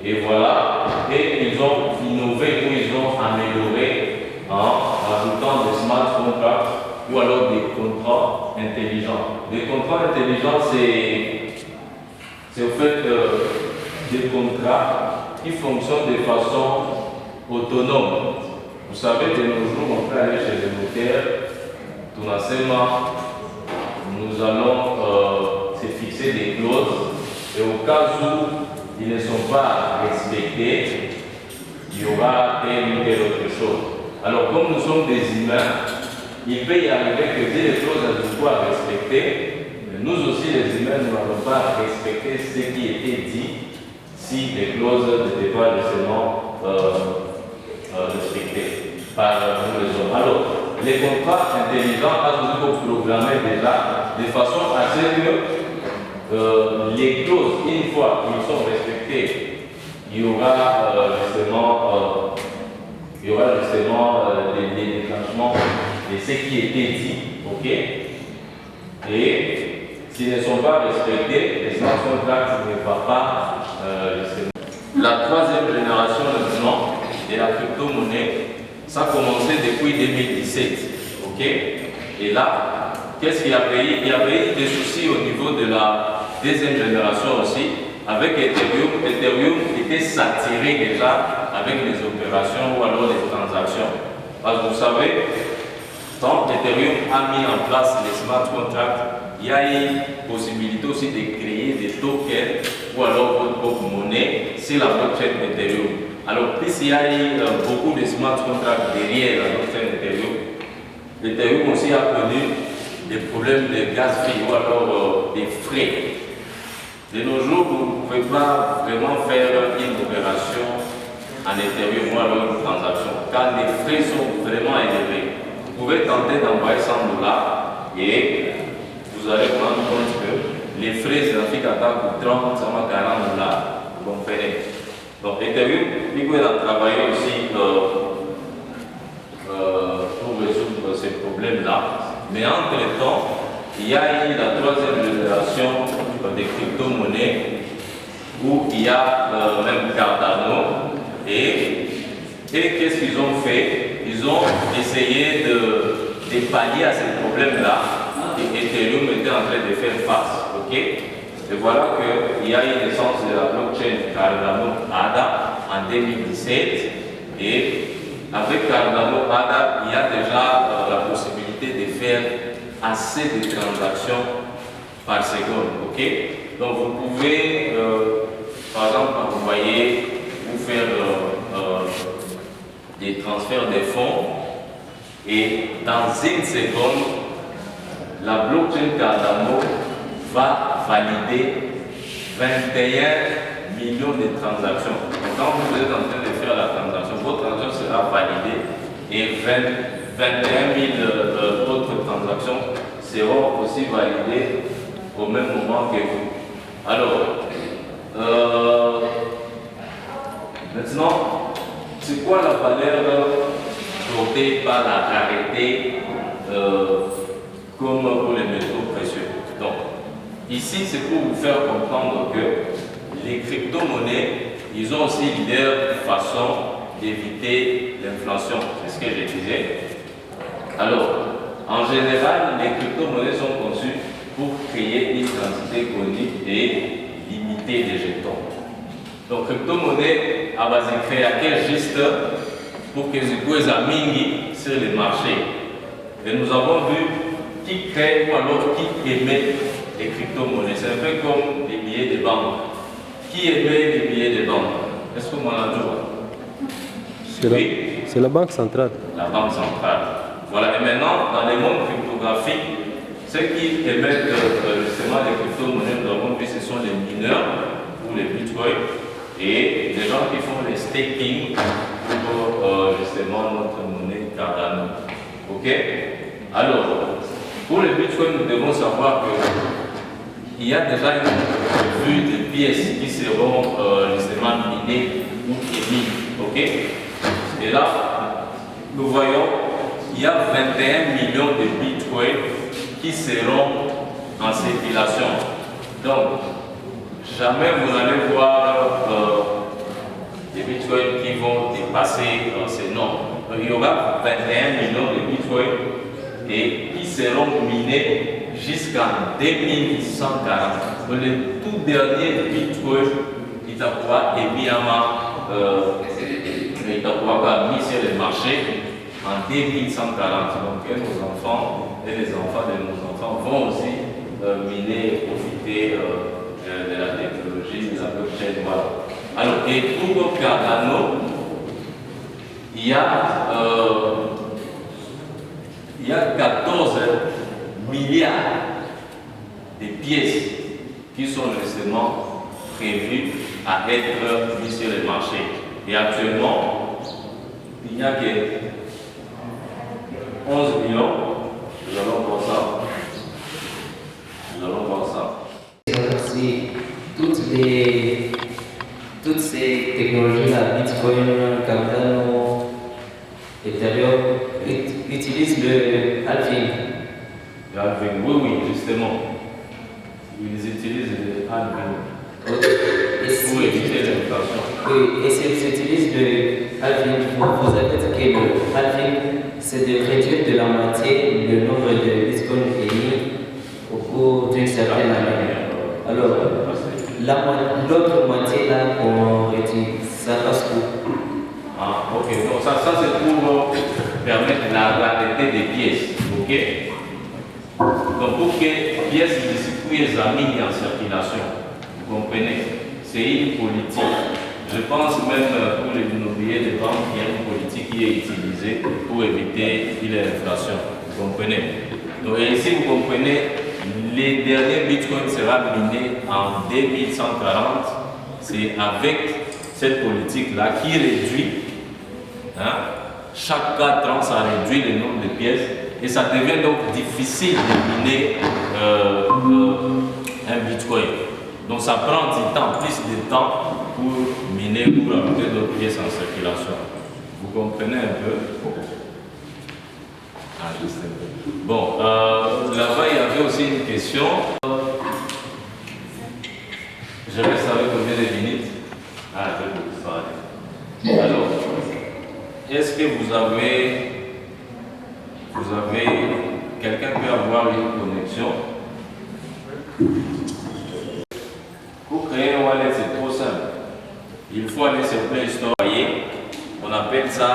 Et voilà, et ils ont innové ou ils ont amélioré en ajoutant des smart contracts ou alors des contrats intelligents. Les contrats intelligents, c'est au fait des contrats qui fonctionnent de façon autonome. Vous savez, de nos jours, on peut aller chez le notaire, tout simplement, nous allons se fixer des clauses et au cas où ils ne sont pas respectés, il y aura telle ou telle autre chose. Alors, comme nous sommes des humains, il peut y arriver que des choses soient respectées, mais nous aussi, les humains, nous n'allons pas respecter ce qui était dit si les clauses n'étaient pas nécessairement respectées par nous les hommes. Alors, les contrats intelligents, il faut programmer déjà de façon à ce que les clauses, une fois qu'ils sont respectées, il y aura justement des déclenchements de ce qui était dit, ok? Et s'ils ne sont pas respectés, les smart contracts ne vont pas La troisième génération maintenant de la crypto-monnaie, ça a commencé depuis 2017, ok? Et là, qu'est-ce qu'il y avait eu? Il y avait eu des soucis au niveau de la deuxième génération aussi, avec Ethereum. Ethereum était saturé déjà avec les opérations ou alors les transactions. Parce que vous savez, quand Ethereum a mis en place les smart contracts, il y a eu possibilité aussi de créer des tokens ou alors votre propre monnaie sur la blockchain Ethereum. Alors, puisqu'il y a eu beaucoup de smart contracts derrière la blockchain Ethereum, Ethereum aussi a connu des problèmes de gaz fee ou alors des frais. De nos jours, vous ne pouvez pas vraiment faire une opération en Ethereum ou alors une transaction, car les frais sont vraiment élevés. Vous pouvez tenter d'envoyer 100 $ et vous allez vous rendre compte que les frais graphiques attendent 30 à 40 $. Vous comprenez? Donc, Ethereum, il faut travailler aussi pour résoudre ces problèmes-là. Mais entre-temps, il y a eu la troisième génération des crypto-monnaies où il y a même Cardano. Et qu'est-ce qu'ils ont fait? Ils ont essayé de pallier à ces problèmes-là. Et Ethereum était en train de faire face. Ok? Et voilà qu'il y a eu naissance de la blockchain Cardano ADA en 2017. Et avec Cardano ADA, il y a déjà la possibilité de faire assez de transactions par seconde. Ok? Donc vous pouvez, par exemple, envoyer ou faire des transferts de fonds et dans une seconde, la blockchain Cardano va valider 21 millions de transactions. Donc, quand vous êtes en train de faire la transaction, votre transaction sera validée et 21 000 autres transactions seront aussi validées au même moment que vous. Alors, maintenant, c'est quoi la valeur portée par la rareté comme pour les métaux précieux? Donc, ici, c'est pour vous faire comprendre que les crypto-monnaies, ils ont aussi leur façon d'éviter l'inflation. C'est ce que je disais. Alors, en général, les crypto-monnaies sont conçues pour créer une quantité connue et limitée de jetons. Donc, crypto-monnaie a basé créé juste pour que les puissent mingi sur les marchés. Et nous avons vu qui crée ou alors qui émet les crypto-monnaies. C'est un peu comme les billets de banque. Qui émet les billets de banque? Est-ce que vous m'en avez? C'est la banque centrale. La banque centrale. Voilà, et maintenant, dans les mondes cryptographiques, ceux qui émettent justement les crypto-monnaies, nous avons vu, ce sont les mineurs ou les bitcoins et les gens qui font les staking pour justement notre monnaie Cardano. Ok? Alors, pour les bitcoins, nous devons savoir il y a déjà une vue de pièces qui seront justement minées ou émises. Ok? Et là, nous voyons, il y a 21 millions de bitcoins qui seront en circulation. Donc, jamais vous allez voir des bitcoins qui vont dépasser ces nombres. Il y aura 21 millions de bitcoins et qui seront minés jusqu'en 2140. Le tout dernier bitcoin qui t'a mis sur le marché en 2140. Donc nos enfants et les enfants de nos enfants vont aussi miner et profiter de la technologie de la blockchain. Voilà. Alors, et pour Cardano, il y a 14 milliards de pièces qui sont justement prévues à être mises sur le marché. Et actuellement, il n'y a que 11 millions. Nous allons voir ça. Nous allons voir ça. Si toutes ces technologies-là, Bitcoin, Cardano, Ethereum, utilisent le halving. Le halving, oui, justement. Ils utilisent le halving pour éviter l'inflation. Oui, et si vous utilisez le halving, vous avez dit que le halving, c'est de réduire de la moitié le nombre de Bitcoin émis au cours d'une certaine année. Alors, l'autre moitié là qu'on réduit, ça passe où? Ah, ok. Donc ça c'est pour permettre la rareté des pièces. Ok. Donc pour que les pièces de circuit soient mises en circulation, vous comprenez? C'est une politique. Je pense même pour les immobiliers de banque, il y a une politique qui est utilisée pour éviter l'inflation. Vous comprenez? Donc ici vous comprenez. Les derniers bitcoins sera miné en 2140. C'est avec cette politique-là qui réduit, chaque 4 ans, ça réduit le nombre de pièces et ça devient donc difficile de miner un bitcoin. Donc ça prend du temps, plus de temps pour miner ou rajouter d'autres pièces en circulation. Vous comprenez un peu? Ah, juste un peu. Bon, là-bas, il y avait aussi une question. Je reste avec combien de minutes? Ah, je vais vous parler. Alors, est-ce que vous avez quelqu'un peut avoir une connexion? Pour créer un wallet, c'est trop simple. Il faut aller sur Play Store. On appelle ça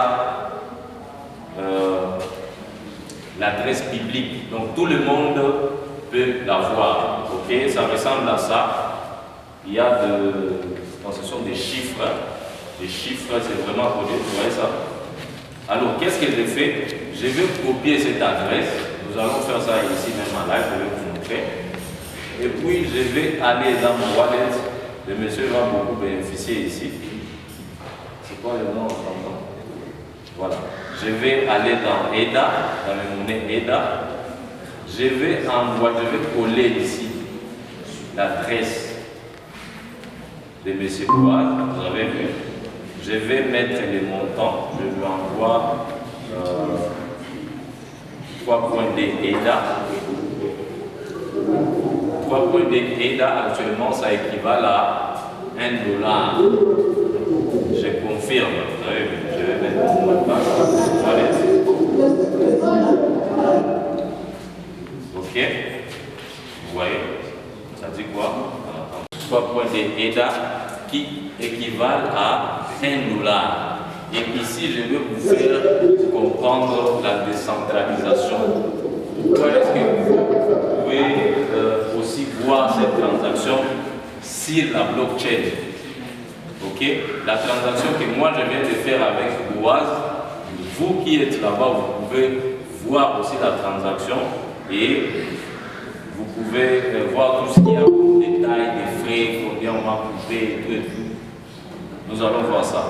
l'adresse publique. Donc tout le monde peut l'avoir. Ok, ça ressemble à ça. Il y a ce sont des chiffres. Les chiffres, c'est vraiment connu. Vous voyez ça? Alors, qu'est-ce que je fais? Je vais copier cette adresse. Nous allons faire ça ici même en live. Je vais vous montrer. Et puis, je vais aller dans mon wallet. Le monsieur va beaucoup bénéficier ici. C'est quoi le nom en français? Voilà. Je vais aller dans EDA, dans les monnaies EDA. Je vais coller ici l'adresse de M. Boaz. Vous avez vu. Je vais mettre les montants. Je lui envoie 3.D EDA. 3.D EDA actuellement, ça équivaut à $1. Je confirme. Vous avez vu. Je vais mettre mon mot de passe. Ok. Vous voyez. Ça dit quoi? 3.D EDA qui équivalent à $1. Et ici, je vais vous faire comprendre la décentralisation. Est-ce que vous pouvez aussi voir cette transaction sur la blockchain? Ok? La transaction que moi je viens de faire avec Boaz, vous qui êtes là-bas, vous pouvez voir aussi la transaction et vous pouvez voir tout ce qu'il y a comme détail, des frais, combien on va couper et tout et tout. Nous allons voir ça.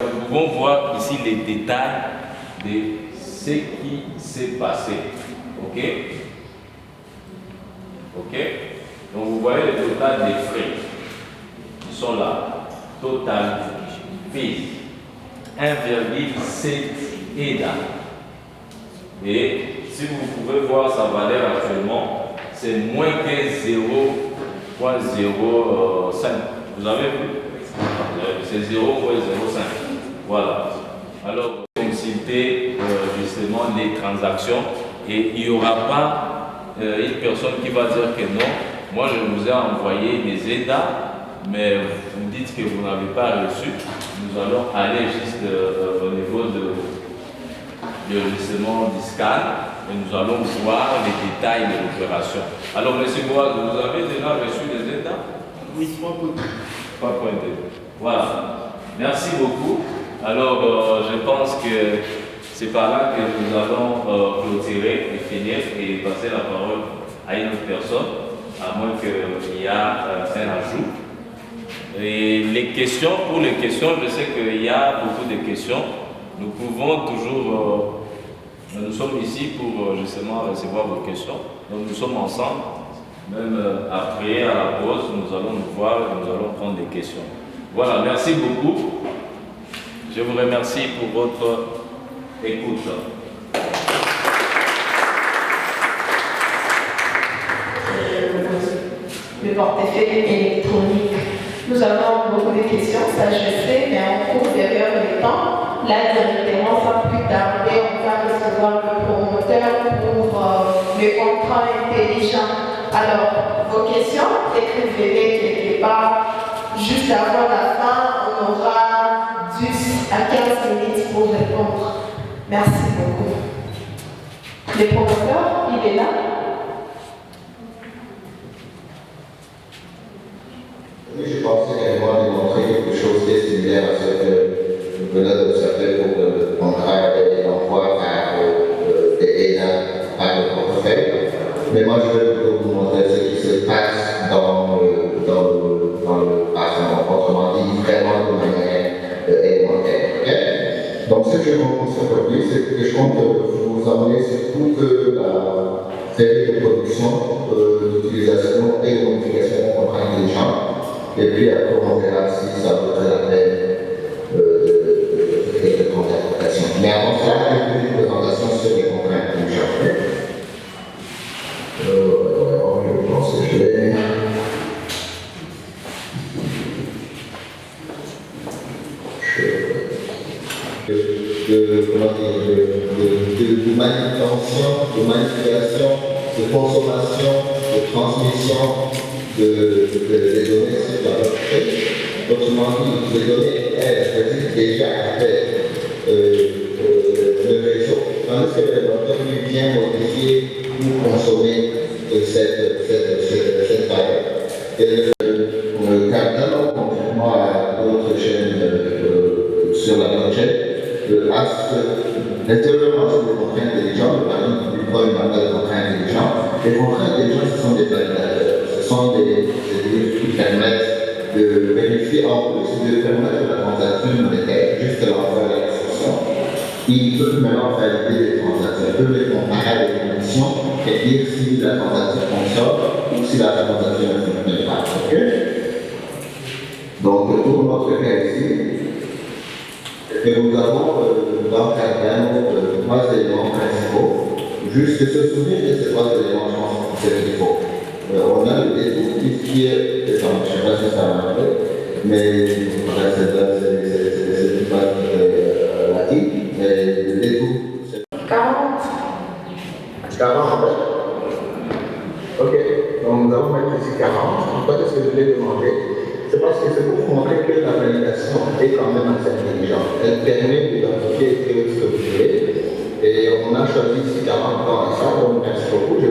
Nous pouvons voir ici les détails de ce qui s'est passé. Ok? Ok? Donc vous voyez le total des frais. Ils sont là. Total fees 1,7 EDA. Et si vous pouvez voir sa valeur actuellement, c'est moins que 0,05. Vous avez vu? C'est 0,05. Voilà. Alors, consultez justement les transactions et il n'y aura pas une personne qui va dire que non. Moi, je vous ai envoyé des EDA, mais vous dites que vous n'avez pas reçu. Nous allons aller juste au niveau justement du scan et nous allons voir les détails de l'opération. Alors, M. Boaz, vous avez déjà reçu des EDA? Oui, 3 points. Voilà. Merci beaucoup. Alors, je pense que c'est par là que nous allons clôturer et finir et passer la parole à une autre personne, à moins qu'il y ait un ajout. Et les questions, pour les questions, je sais qu'il y a beaucoup de questions. Nous pouvons toujours, nous sommes ici pour justement recevoir vos questions. Donc nous sommes ensemble, même après, à la pause, nous allons nous voir et nous allons prendre des questions. Voilà, merci beaucoup. Je vous remercie pour votre écoute. Le portefeuille électronique. Nous avons beaucoup de questions, ça je sais, mais on court derrière le temps. Là, directement, sans plus tarder, on va recevoir le promoteur pour le contrat intelligent. Alors, vos questions, écrivez-les quelque part. Juste avant la fin, on aura 10 à 15 minutes pour répondre. Merci beaucoup. Le promoteur, il est là. Oui, je pense également démontrer quelque chose qui est similaire à ce que nous venons d'observer pour le contrat d'emploi par des ENA par le portefeuille. Mais moi, je vais vous montrer ce qui se passe dans le passement, autrement dit, vraiment de manière élémentaire. Okay? Donc, ce que je compte aujourd'hui, c'est que je compte vous emmener sur toute la série de production, d'utilisation et de modification de contrats intelligents. Et puis après, on verra si ça vaudrait la peine de faire des interprétations. Mais avant cela, une petite présentation sur les contrats intelligents. Je pense que je vais. De manipulation, de consommation, de transmission des données sur la blockchain. Autrement dit, les données, elles existent déjà avec le réseau, tandis que le blockchain lui vient modifier ou consommer cette valeur. Et Cardano, contrairement à d'autres chaînes sur la blockchain, l'intérieur marché des contrats intelligents, par exemple, il prend une base de contrats intelligents. Les contrats intelligents, ce sont des validateurs, ce sont des livres qui permettent de vérifier de permettre la transaction monétaire, juste l'envoi de l'instruction. Ils peuvent maintenant valider les transactions, ils peuvent les comparer avec les conditions et dire si la transaction fonctionne ou si la transaction ne fonctionne pas. Okay? Donc, pour notre cas ici, nous avons dans Cardano 3 éléments principaux. Juste se souvenir de ces 3 éléments, je pense que c'est ce qu'il faut. On a le déductif qui est, je ne sais pas si ça va marcher, mais c'est une base latine, mais le déductif, c'est 40. 40, ok. Donc nous avons mis ici 40. Pourquoi est-ce que je l'ai demandé? C'est parce que c'est pour vous montrer que la validation est quand même assez intelligente. Elle permet d'identifier ce que vous voulez. Et on a choisi ici 40 dans ça, donc merci beaucoup. Je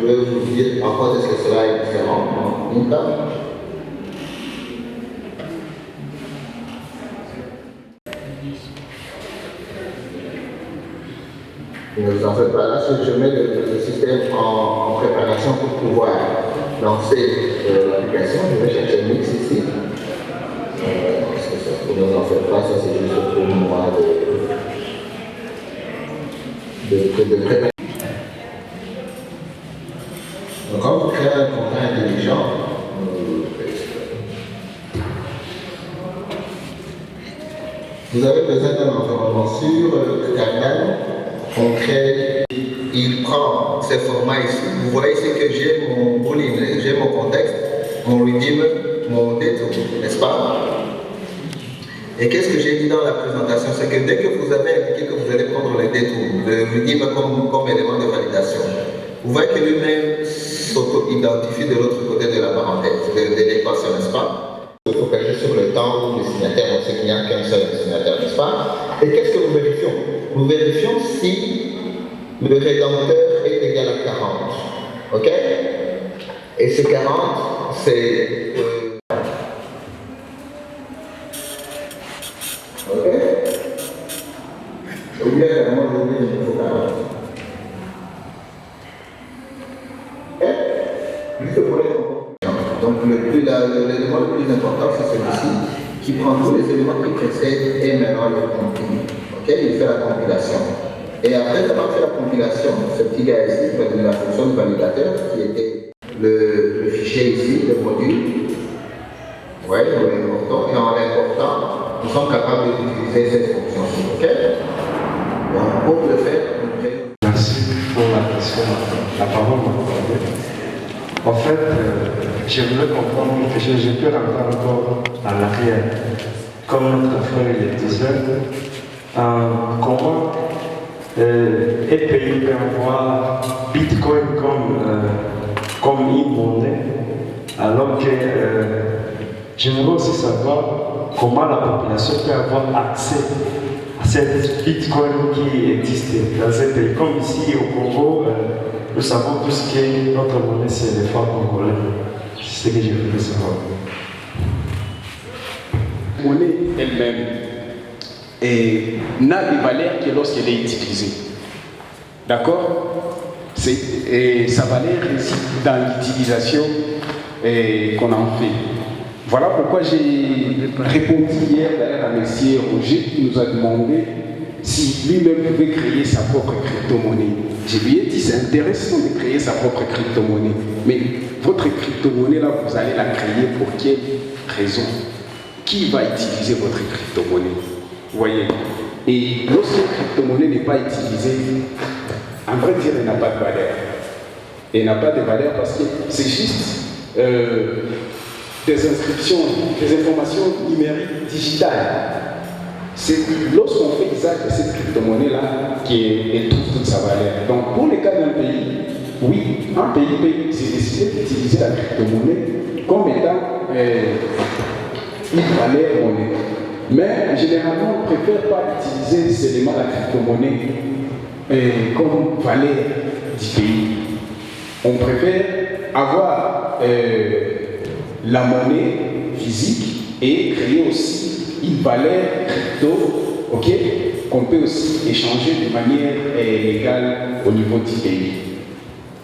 vais vous dire en quoi est-ce que cela est différent en une table. Ne vous en faites pas, là, je mets le système en préparation pour pouvoir lancer l'application. Je vais chercher le mix ici. Ne vous en faites pas, ça c'est juste pour moi de préparer. Donc, comme Vous avez besoin d'un environnement sûr, éternel, concret. Il prend ces formats ici. Vous voyez ici que j'ai mon boolean, j'ai mon contexte, mon redeem, mon détour, n'est-ce pas? Et qu'est-ce que j'ai dit dans la présentation? C'est que dès que vous avez indiqué que vous allez prendre le détour, le redeem comme élément de validation, vous voyez que lui-même s'auto-identifie de l'autre côté de la parenthèse, de l'équation, n'est-ce pas? Vous focalisez sur le temps du destinataire, on sait qu'il n'y a qu'un seul destinataire, n'est-ce pas? Et qu'est-ce que nous vérifions? Nous vérifions si le rédempteur est égal à 40. Ok? Et ce 40, c'est... ok? Ou bien carrément, je dis, il faut 40. Ok? Juste pour les donc l'élément le plus important, c'est celui-ci, qui prend tous les éléments qui précèdent et maintenant le compile. Ok? Il fait la compilation. Et après avoir fait la compilation, ce petit gars ici, de la fonction du validateur, qui était le fichier ici, le module, ouais, nous l'importons, et en l'important, nous sommes capables d'utiliser cette fonction-ci. Ok? Donc, pour le faire, nous créons. Merci pour la question. La parole m'a accordée. En fait, je voulais comprendre que je peux rentrer encore en arrière. Comme notre frère il disait, comment un pays peut avoir Bitcoin comme une monnaie, alors que j'aimerais aussi savoir comment la population peut avoir accès à cette Bitcoin qui existe dans un pays. Comme ici au Congo, nous savons tous que notre monnaie c'est le franc congolais. C'est ce que je voulais savoir. La monnaie elle-même n'a de valeur que lorsqu'elle est utilisée. D'accord? Sa valeur réside dans l'utilisation qu'on en fait. Voilà pourquoi j'ai répondu hier d'ailleurs à M. Roger qui nous a demandé si lui-même pouvait créer sa propre crypto-monnaie. Je lui ai dit c'est intéressant de créer sa propre crypto-monnaie, mais votre crypto-monnaie là, vous allez la créer pour quelle raison? Qui va utiliser votre crypto-monnaie? Vous voyez? Et lorsqu'une crypto-monnaie n'est pas utilisée, en vrai dire, elle n'a pas de valeur. Elle n'a pas de valeur parce que c'est juste des inscriptions, des informations numériques digitales. C'est lorsqu'on fait usage de cette crypto-monnaie-là qu'elle trouve toute sa valeur. Donc, pour le cas d'un pays, oui, un pays peut décider d'utiliser la crypto-monnaie comme étant une valeur monnaie. Mais généralement, on ne préfère pas utiliser seulement la crypto-monnaie comme valeur du pays. On préfère avoir la monnaie physique et créer aussi une valeur crypto, ok, qu'on peut aussi échanger de manière légale au niveau du pays.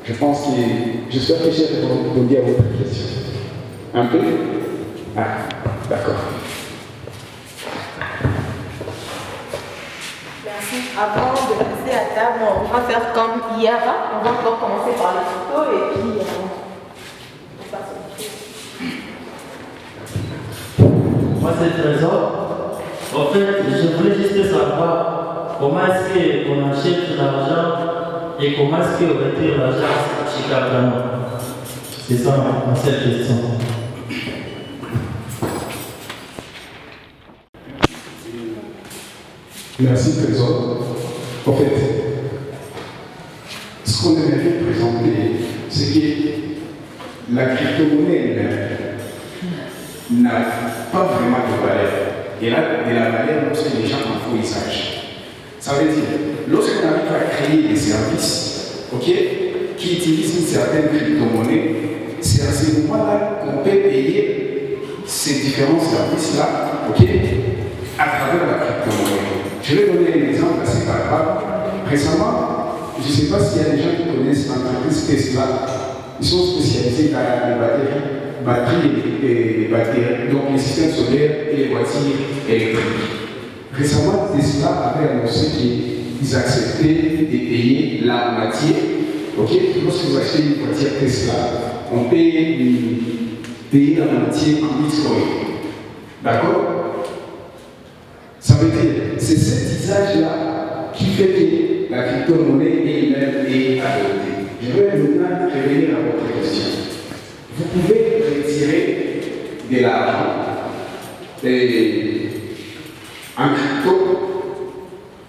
Je pense que, j'espère que j'ai répondu à votre question. Un peu? Ah, d'accord. Merci. Avant de passer à table, on va faire comme hier. On va encore commencer par les photos et puis on passe au truc. Moi, c'est Trésor. En fait, je voulais juste savoir comment est-ce qu'on achète l'argent et comment est-ce qu'on retire l'argent chez Cardano. C'est ça ma seule question. Merci, Trésor. En fait, ce qu'on aimerait présenter, c'est que la crypto-monnaie n'a pas vraiment de valeur. Elle a de la valeur lorsque les gens en font usage. Ça veut dire, lorsqu'on arrive à créer des services, ok, qui utilisent une certaine crypto-monnaie, c'est à ce moment-là qu'on peut payer ces différents services-là, ok, à travers la crypto-monnaie. Je vais donner un exemple assez palpable. Récemment, je ne sais pas s'il y a des gens qui connaissent l'entreprise Tesla. Ils sont spécialisés dans les batteries, donc les systèmes solaires et les voitures électriques. Récemment, Tesla avait annoncé qu'ils acceptaient de payer la moitié. Ok, lorsque vous achetez une voiture Tesla, on paye la moitié en Bitcoin. D'accord? Ça Ça veut dire, c'est cet usage-là qui fait que la crypto-monnaie elle-même est adoptée. Je vais maintenant revenir à votre question. Vous pouvez retirer de l'argent en crypto,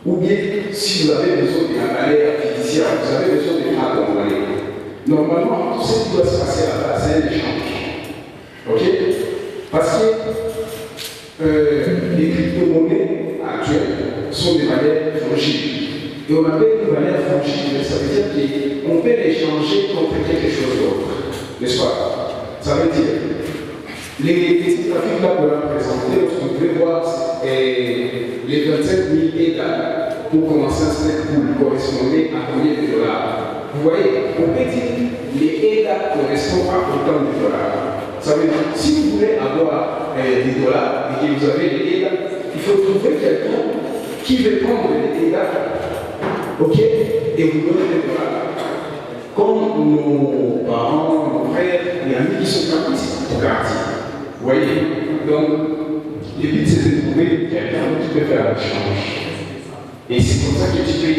ou bien si vous avez besoin d'un monnaie artificielle, vous avez besoin de prendre en monnaie. Normalement, tout ce qui doit se passer là-bas, c'est un échange. Ok? Parce que les crypto-monnaies actuelles sont des valeurs fongibles. Et on appelle une valeur fongible, ça veut dire qu'on peut l'échanger contre quelque chose d'autre. N'est-ce pas? Ça veut dire, les petits trafics là qu'on a présentés, on devait voir les 27 000 EDA pour commencer à se mettre pour correspondre à combien de dollars. Vous voyez, on peut dire les EDA correspondent à autant de dollars. Ça veut dire, si vous voulez avoir des dollars et que vous avez les EDA, il faut trouver quelqu'un qui veut prendre les EDA, ok, et vous donner des dollars. Comme nos parents, nos frères et amis qui sont partis pour garantir. Vous voyez? Donc, le but c'est de trouver quelqu'un qui peut faire l'échange. Et c'est comme ça que tu peux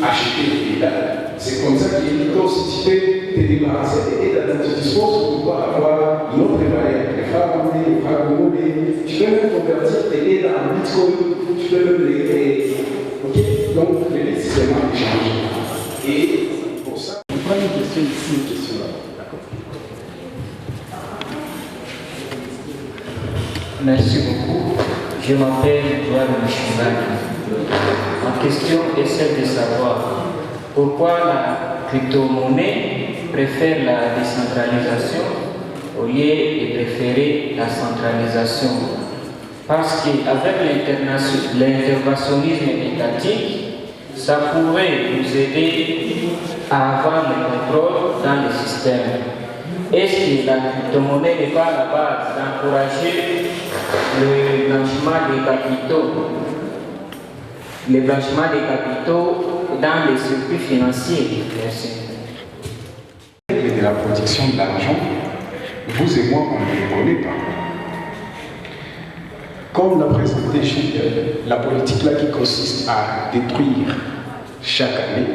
acheter des EDA. C'est comme ça que si tu peux te débarrasser des EDA dont tu disposes pour pouvoir avoir une autre valeur. Les frères monnaie, les frères monnaie. Tu peux même convertir tes EDA en Bitcoin. Tu peux même les. Ok? Donc, le but c'est vraiment d'échanger. Et pour ça, on prend une question ici, une question là. Merci beaucoup. Je m'appelle Joël Mouchimaki. Ma question est celle de savoir pourquoi la crypto-monnaie préfère la décentralisation au lieu de préférer la centralisation. Parce qu'avec l'interventionnisme étatique, ça pourrait nous aider à avoir le contrôle dans le système. Est-ce que la crypto-monnaie n'est pas à la base d'encourager le blanchiment des capitaux, dans les circuits financiers? Merci. Et de la protection de l'argent, vous et moi, on ne les connaît pas. Comme l'a présenté la politique là qui consiste à détruire chaque année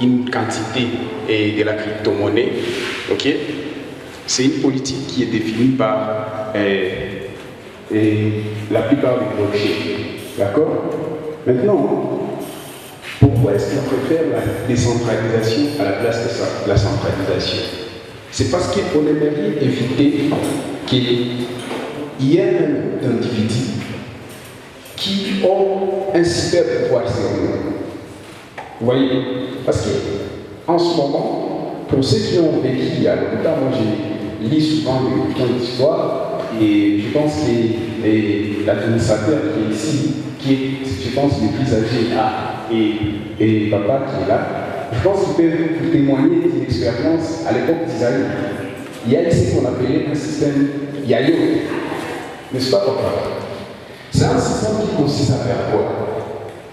une quantité de la crypto-monnaie, ok? C'est une politique qui est définie par la plupart des blockchains. D'accord? Maintenant, pourquoi est-ce qu'on préfère la décentralisation à la place de la centralisation? C'est parce qu'on aimerait éviter qu'il y ait un groupe d'individus qui ont un super pouvoir sur nous. Vous voyez? Parce qu'en ce moment, pour ceux qui ont vécu il y a longtemps, moi je lis souvent des bouquins d'histoire et je pense que l'administrateur qui est ici, qui est, je pense, le plus âgé là, et papa qui est là, je pense qu'il peut vous témoigner d'une expérience à l'époque d'Isaïe. Il y a ici qu'on appelait un système Yayo. N'est-ce pas, papa? C'est un système qui consiste à faire quoi?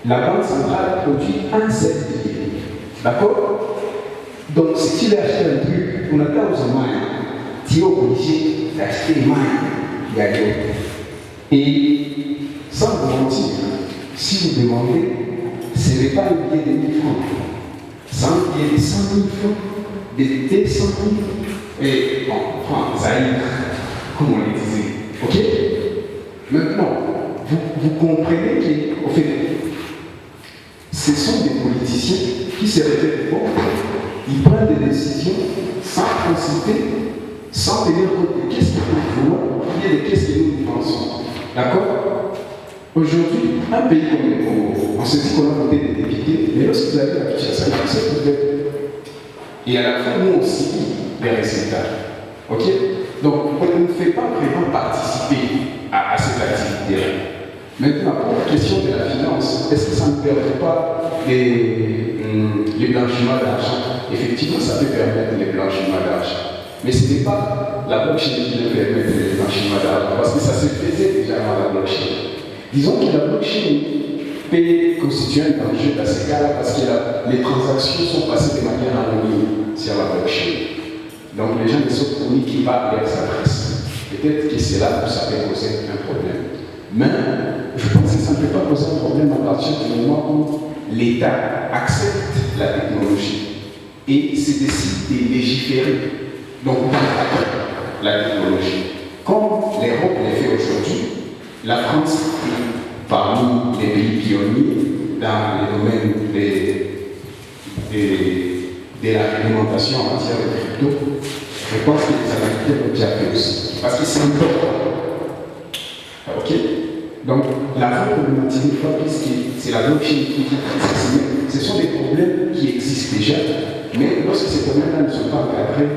La banque centrale produit un seul billet. D'accord? Donc, si tu veux acheter un truc, on attend aux mains, tu es obligé d'acheter les mains Yayo. Et sans vous mentir, si vous demandez, ce n'est pas un billet de 1000 francs. C'est un billet de 100 000 francs, de 200 000. Et bon, francs, Zaïre, comme on le disait. Ok? Maintenant, vous comprenez qu'au fait, ce sont des politiciens qui se révèlent bon, ils prennent des décisions sans consulter, sans tenir compte de qu'est-ce que nous voulons et de qu'est-ce que nous pensons. D'accord? Aujourd'hui, un pays comme le Congo, on se dit qu'on a voté des députés, mais lorsque vous avez la Kinshasa, vous savez que vous êtes. Et à la fin, nous aussi, les résultats. Ok? Donc, on ne fait pas vraiment participer à cette activité-là. Maintenant, pour la question de la finance, est-ce que ça ne permet pas les blanchiments d'argent? Effectivement, ça peut permettre les blanchiments d'argent. Mais ce n'est pas la blockchain qui peut permettre les blanchiments d'argent, parce que ça se faisait déjà dans la blockchain. Disons que la blockchain peut constituer un danger dans ces cas-là, parce que les transactions sont passées de manière anonyme sur la blockchain. Donc les gens ne sont connus qui parlent leurs adresses. Peut-être que c'est là où ça peut poser un problème. Mais je pense que ça ne peut pas poser un problème à partir du moment où l'État accepte la technologie et se décide de légiférer, donc la technologie. Comme l'Europe le fait aujourd'hui, la France est parmi les pays pionniers dans le domaine de la réglementation en matière de crypto. Je pense que les Américains l'ont déjà fait aussi, parce que c'est important. Ok? Donc, la vraie problématique, une fois, puisque c'est la blockchain qui est assassinée, ce sont des problèmes qui existent déjà, mais lorsque ces problèmes-là ne sont pas encadrés,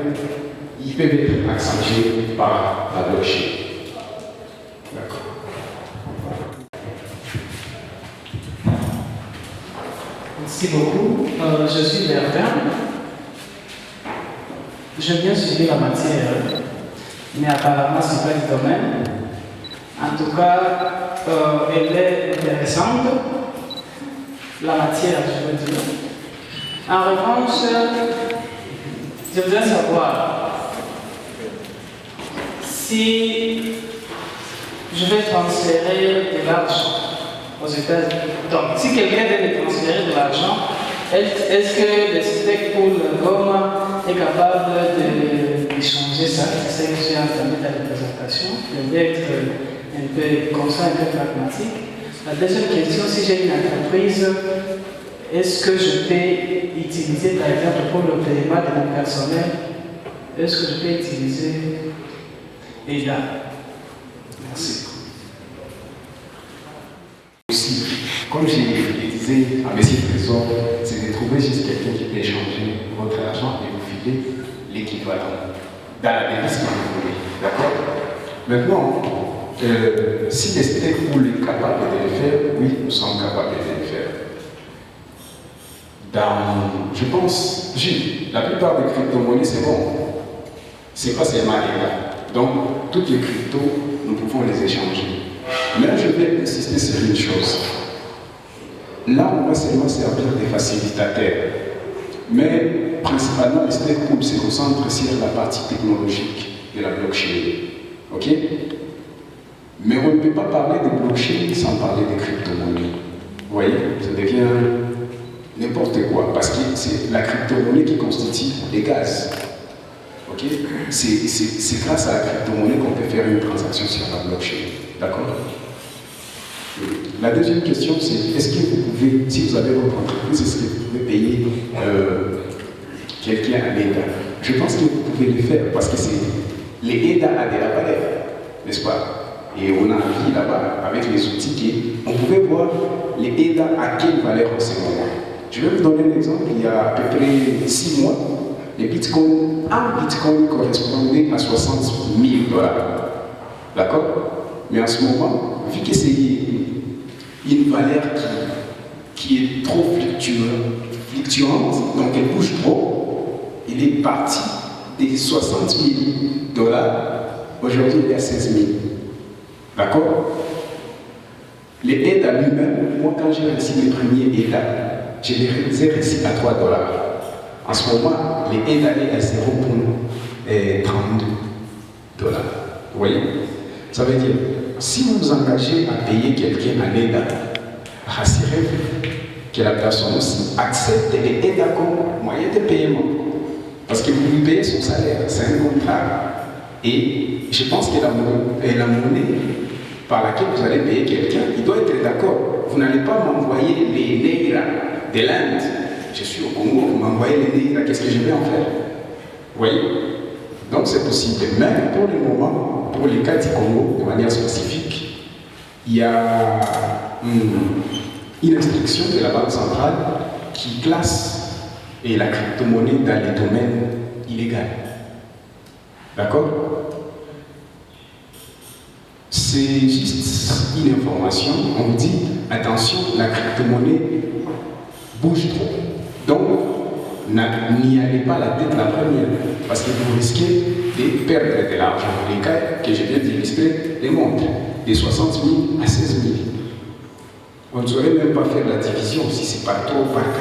ils peuvent être accentués par la blockchain. D'accord. Merci beaucoup. Je suis Bertin. Je viens suivre la matière, mais apparemment, ce n'est pas le domaine. En tout cas, elle est intéressante, la matière, je veux dire. En revanche, je voudrais savoir si je vais transférer de l'argent aux États-Unis. Donc, si quelqu'un veut me transférer de l'argent, est-ce que le stake pool Goma est capable d'échanger ça? C'est ce que j'ai entendu dans la présentation. Je vais être un peu conscient, un peu pragmatique. La deuxième question, si j'ai une entreprise, est-ce que je peux utiliser, par exemple, pour le paiement de mon personnel, est-ce que je peux utiliser EDA? Merci. Aussi, comme je disais à M. Trésor, c'est de trouver juste quelqu'un qui peut échanger votre argent et vous filer l'équivalent dans la devise que vous voulez. D'accord? Maintenant, si les stake pool est capable de le faire, oui, nous sommes capables de le faire. Je pense, la plupart des crypto-monnaies, c'est bon. C'est pas seulement légal. Donc, toutes les cryptos, nous pouvons les échanger. Mais je vais insister sur une chose. Là, on va seulement servir des facilitateurs. Mais principalement, le stake pool se concentre sur la partie technologique de la blockchain. Ok? Mais on ne peut pas parler de blockchain sans parler de crypto-monnaie. Vous voyez, ça devient n'importe quoi, parce que c'est la crypto-monnaie qui constitue les gaz. Ok? C'est grâce à la crypto-monnaie qu'on peut faire une transaction sur la blockchain. D'accord? La deuxième question, c'est est-ce que vous pouvez, si vous avez votre entreprise, est-ce que vous pouvez payer quelqu'un à l'État? Je pense que vous pouvez le faire, parce que les EDA a de la valeur, n'est-ce pas? Et on a vu là-bas, avec les outils, on pouvait voir les EDA à quelle valeur en ce moment. Je vais vous donner un exemple. Il y a à peu près 6 mois, un bitcoin correspondait à 60 000 $. D'accord? Mais en ce moment, vu que c'est une valeur qui est trop fluctuante, donc elle bouge trop, il est parti des 60 000 $. Aujourd'hui, il est à 16 000. D'accord? Les EDA lui-même, moi quand j'ai reçu les premiers EDA, je les ai reçus à 3 $. En ce moment, les EDA est à 0,32 $. Vous voyez? Ça veut dire, si vous vous engagez à payer quelqu'un à l'EDA, rassurez-vous que la personne aussi accepte les EDA comme moyen de paiement. Parce que vous lui payez son salaire, c'est un contrat. Et je pense que la monnaie par laquelle vous allez payer quelqu'un, il doit être d'accord. Vous n'allez pas m'envoyer les Neiras de l'Inde. Je suis au Congo, vous m'envoyez les Neiras, qu'est-ce que je vais en faire? Vous voyez? Donc c'est possible. Mais pour le moment, pour les cas du Congo, de manière spécifique, il y a une instruction de la Banque centrale qui classe la crypto-monnaie dans les domaines illégaux. D'accord? C'est juste une information. On vous dit, attention, la crypto-monnaie bouge trop. Donc, n'y allez pas la tête la première, parce que vous risquez de perdre de l'argent. Les cas que je viens d'illustrer les montrent, de 60 000 à 16 000. On ne saurait même pas faire la division si c'est par 3 ou par 4.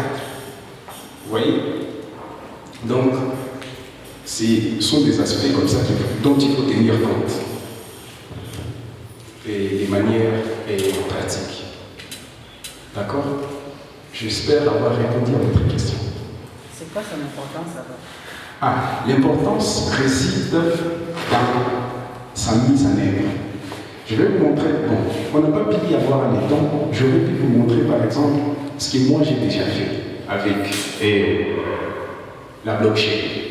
Vous voyez? Donc, ce sont des aspects comme ça dont il faut tenir compte. et de manière pratique. D'accord? J'espère avoir répondu à votre question. C'est quoi son importance alors? Ah, l'importance réside dans sa mise en œuvre. Je vais vous montrer, bon, on n'a pas pu y avoir un temps, j'aurais pu vous montrer par exemple ce que moi j'ai déjà fait avec la blockchain.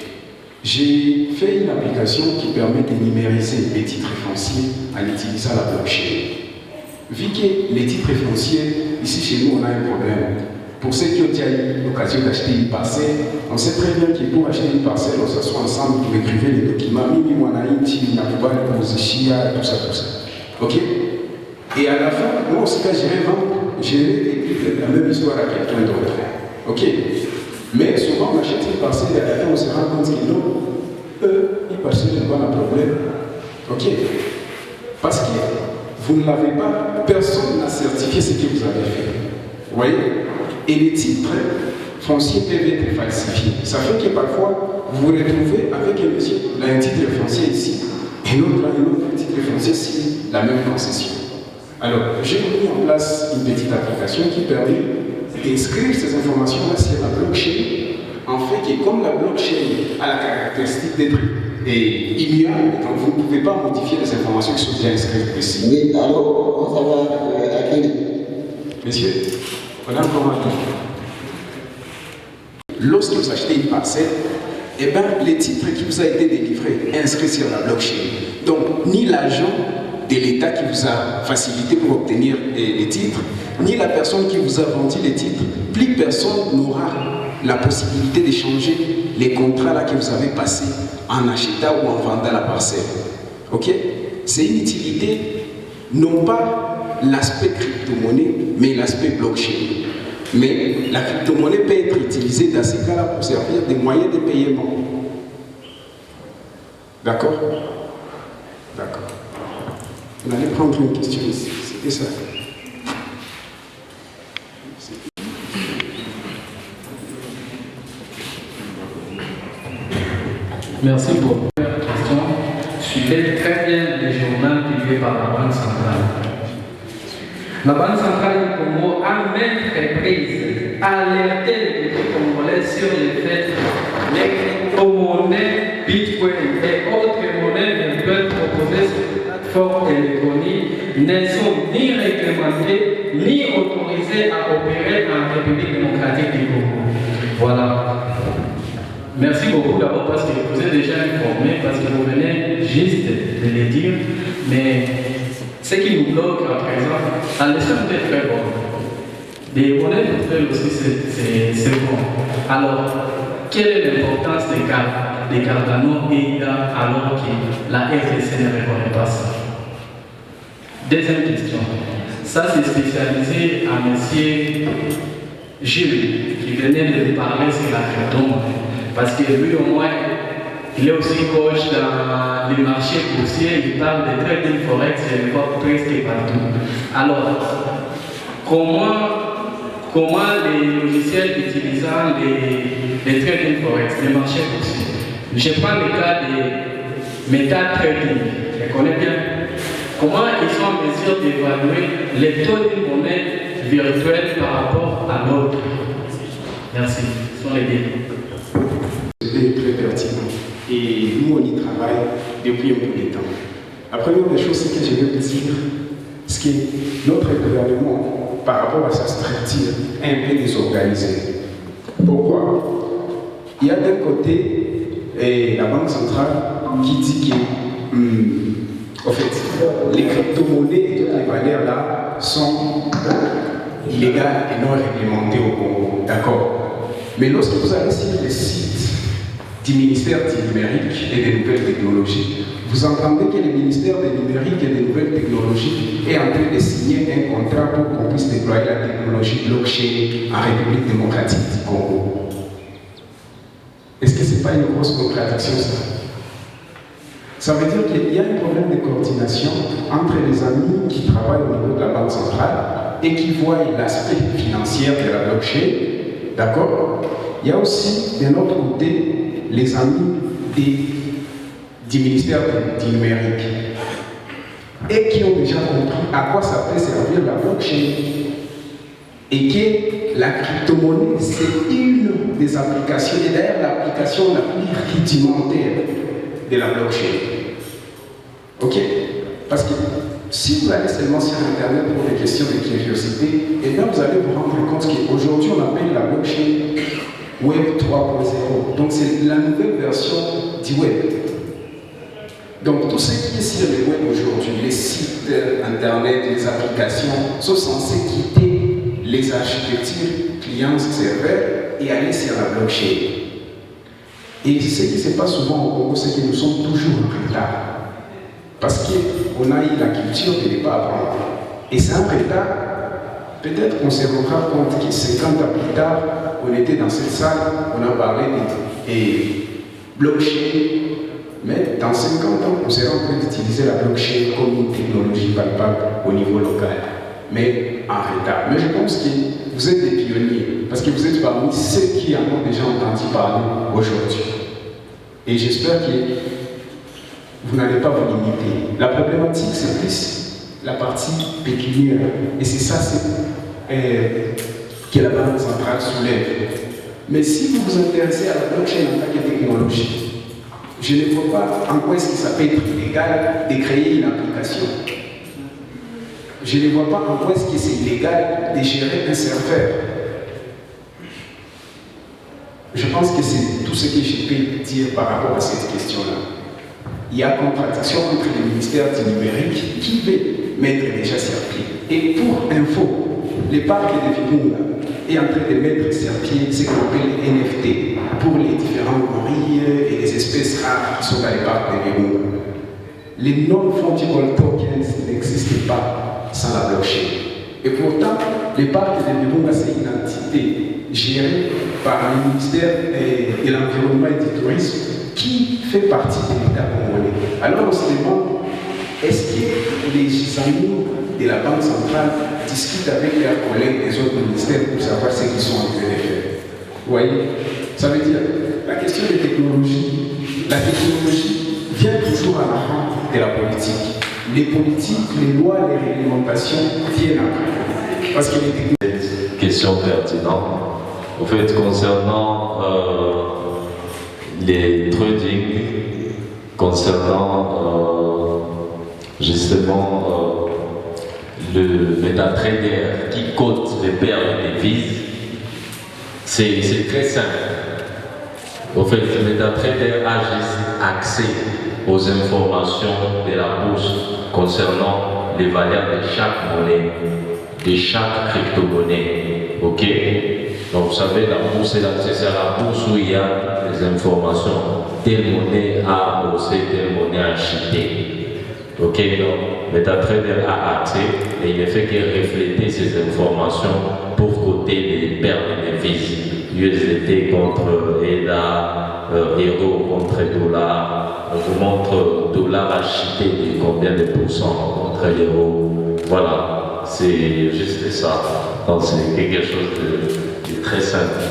J'ai fait une application qui permet de numériser les titres fonciers en utilisant la blockchain. Vu que les titres fonciers, ici chez nous, on a un problème. Pour ceux qui ont déjà eu l'occasion d'acheter une parcelle, on sait très bien que pour acheter une parcelle, on s'assoit ensemble pour écrire les documents, Mimi Mwanaïti, Nakubal, Pozishia, tout ça. Ok? Et à la fin, moi aussi, quand j'irai vendre, j'irai écrire la même histoire à quelqu'un d'autre. Ok? Mais souvent, on achète une parcelle et à la fin, on se rend compte que non, une parcelle n'est pas un problème. Ok? Parce que vous ne l'avez pas, personne n'a certifié ce que vous avez fait. Vous voyez? Et les titres fonciers peuvent être falsifiés. Ça fait que parfois, vous vous retrouvez avec un monsieur, là, un titre foncier ici, et l'autre, là, un autre titre foncier ici, la même concession. Alors, j'ai mis en place une petite application qui permet d'inscrire ces informations-là sur la blockchain, en fait que comme la blockchain a la caractéristique d'être immuable, donc vous ne pouvez pas modifier les informations qui sont déjà inscrites ici. Oui, alors, on va à qui? Messieurs, on a encore un truc. Lorsque vous achetez une parcelle, eh ben, les titres qui vous a été délivrés, inscrits sur la blockchain. Donc, ni l'agent de l'État qui vous a facilité pour obtenir les titres, ni la personne qui vous a vendu les titres, plus personne n'aura la possibilité d'échanger les contrats là que vous avez passés en achetant ou en vendant la parcelle. Ok? C'est une utilité, non pas l'aspect crypto-monnaie, mais l'aspect blockchain. Mais la crypto-monnaie peut être utilisée dans ces cas-là pour servir des moyens de paiement. D'accord? D'accord. On allait prendre une question ici. C'était ça. Merci pour votre question. Suivez très bien le journal publié par la Banque centrale. La Banque centrale du Congo a maintes reprises alerté les petits Congolais sur le fait que les crypto-monnaies, Bitcoin et autres monnaies virtuelles proposées sur les plateformes électroniques ne sont ni réglementées ni autorisées à opérer en République démocratique du Congo. Voilà. Merci beaucoup d'abord parce que vous êtes déjà informé, parce que vous venez juste de le dire, mais ce qui nous bloque à présent, la leçon est très bonne. Des monnaies virtuelles aussi, c'est bon. Alors, quelle est l'importance des Cardano EIDA alors que la RDC ne reconnaît pas ça? Deuxième question. Ça, c'est spécialisé à M. Gilles, qui venait de parler sur la crypto-monnaie. Parce que lui, au moins, il est aussi coach dans les marchés boursiers, il parle de trading forex et il voit presque partout. Alors, comment les logiciels utilisant les trading forex, les marchés boursiers, je prends le cas des MetaTrading, je les connais bien. Comment ils sont en mesure d'évaluer les taux d'une monnaie virtuelle par rapport à l'autre? Merci. Ce sont les deux. C'était très pertinent. Et nous, on y travaille depuis un peu de temps. La première des choses, c'est que je vais vous dire, c'est que notre gouvernement, par rapport à sa structure, est un peu désorganisé. Pourquoi? Il y a d'un côté la Banque centrale qui dit que, en fait, les crypto-monnaies et toutes les valeurs là sont illégales et non réglementées au Congo. D'accord? Mais lorsque vous allez sur les sites du ministère du numérique et des nouvelles technologies, vous entendez que le ministère du numérique et des nouvelles technologies est en train de signer un contrat pour qu'on puisse déployer la technologie blockchain en République démocratique du Congo. Est-ce que ce n'est pas une grosse contradiction ça? Ça veut dire qu'il y a un problème de coordination entre les amis qui travaillent au niveau de la Banque centrale et qui voient l'aspect financier de la blockchain. D'accord? Il y a aussi, d'un autre côté, les amis du ministère du numérique. et qui ont déjà compris à quoi ça peut servir la blockchain. Et que la crypto-monnaie, c'est une des applications, et d'ailleurs l'application la plus rudimentaire de la blockchain. Ok? Parce que si vous allez seulement sur Internet pour des questions de curiosité, et bien vous allez vous rendre compte qu'aujourd'hui on appelle la blockchain Web 3.0. Donc c'est la nouvelle version du web. Donc tout ce qui est sur le web aujourd'hui, les sites Internet, les applications, sont censés quitter les architectures client-serveur et aller sur la blockchain. Et ce qui se passe souvent au Congo, c'est que nous sommes toujours en retard. Parce qu'on a eu la culture de ne pas apprendre. Et c'est un retard. Peut-être qu'on se rendra compte que 50 ans plus tard, on était dans cette salle, on a parlé de blockchain, mais dans 50 ans, on sera en train d'utiliser la blockchain comme une technologie palpable au niveau local, mais en retard. Mais je pense que vous êtes des pionniers, parce que vous êtes parmi ceux qui en ont déjà entendu parler aujourd'hui. Et j'espère que vous n'allez pas vous limiter. La problématique, c'est plus la partie pécuniaire. Et c'est ça que la Banque centrale soulève. Mais si vous vous intéressez à la blockchain en tant que technologie, je ne vois pas en quoi est-ce que ça peut être illégal de créer une application. Je ne vois pas en quoi est-ce que c'est illégal de gérer un serveur. Je pense que c'est tout ce que je peux dire par rapport à cette question-là. Il y a contradiction entre le ministère du numérique qui veut mettre déjà sur pied. Et pour info, le parc de Virunga est en train de mettre sur pied ce qu'on appelle les NFT pour les différents gorilles et les espèces rares qui sont dans les parcs de Virunga. Les non-fungible tokens n'existent pas sans la blockchain. Et pourtant, le parc de Virunga, c'est une entité gérée par le ministère de l'Environnement et du Tourisme qui fait partie de l'État congolais. Alors on se demande, est-ce que les amis de la Banque centrale discutent avec leurs collègues des autres ministères pour savoir ce qu'ils sont en train de faire? Vous voyez? Ça veut dire, la question des technologies, la technologie vient toujours à la fin de la politique. Les politiques, les lois, les réglementations viennent après. Parce que les technologies... Question pertinente. En fait, concernant les trading, concernant justement le MetaTrader qui cote les paires de devises, c'est très simple. En fait, le MetaTrader a juste accès aux informations de la bourse concernant les valeurs de chaque monnaie, de chaque crypto-monnaie. Ok? Donc vous savez, la bourse, c'est la bourse où il y a les informations. Telle monnaie a haussé, telle monnaie a chuté. Ok? Donc MetaTrader a accès et il ne fait que refléter ces informations pour coter les paires de devises. USDT contre EDA, euro contre dollar. On vous montre dollar a chuté de combien de pourcents contre l'euro. Voilà, c'est juste ça. Donc c'est quelque chose de très simple.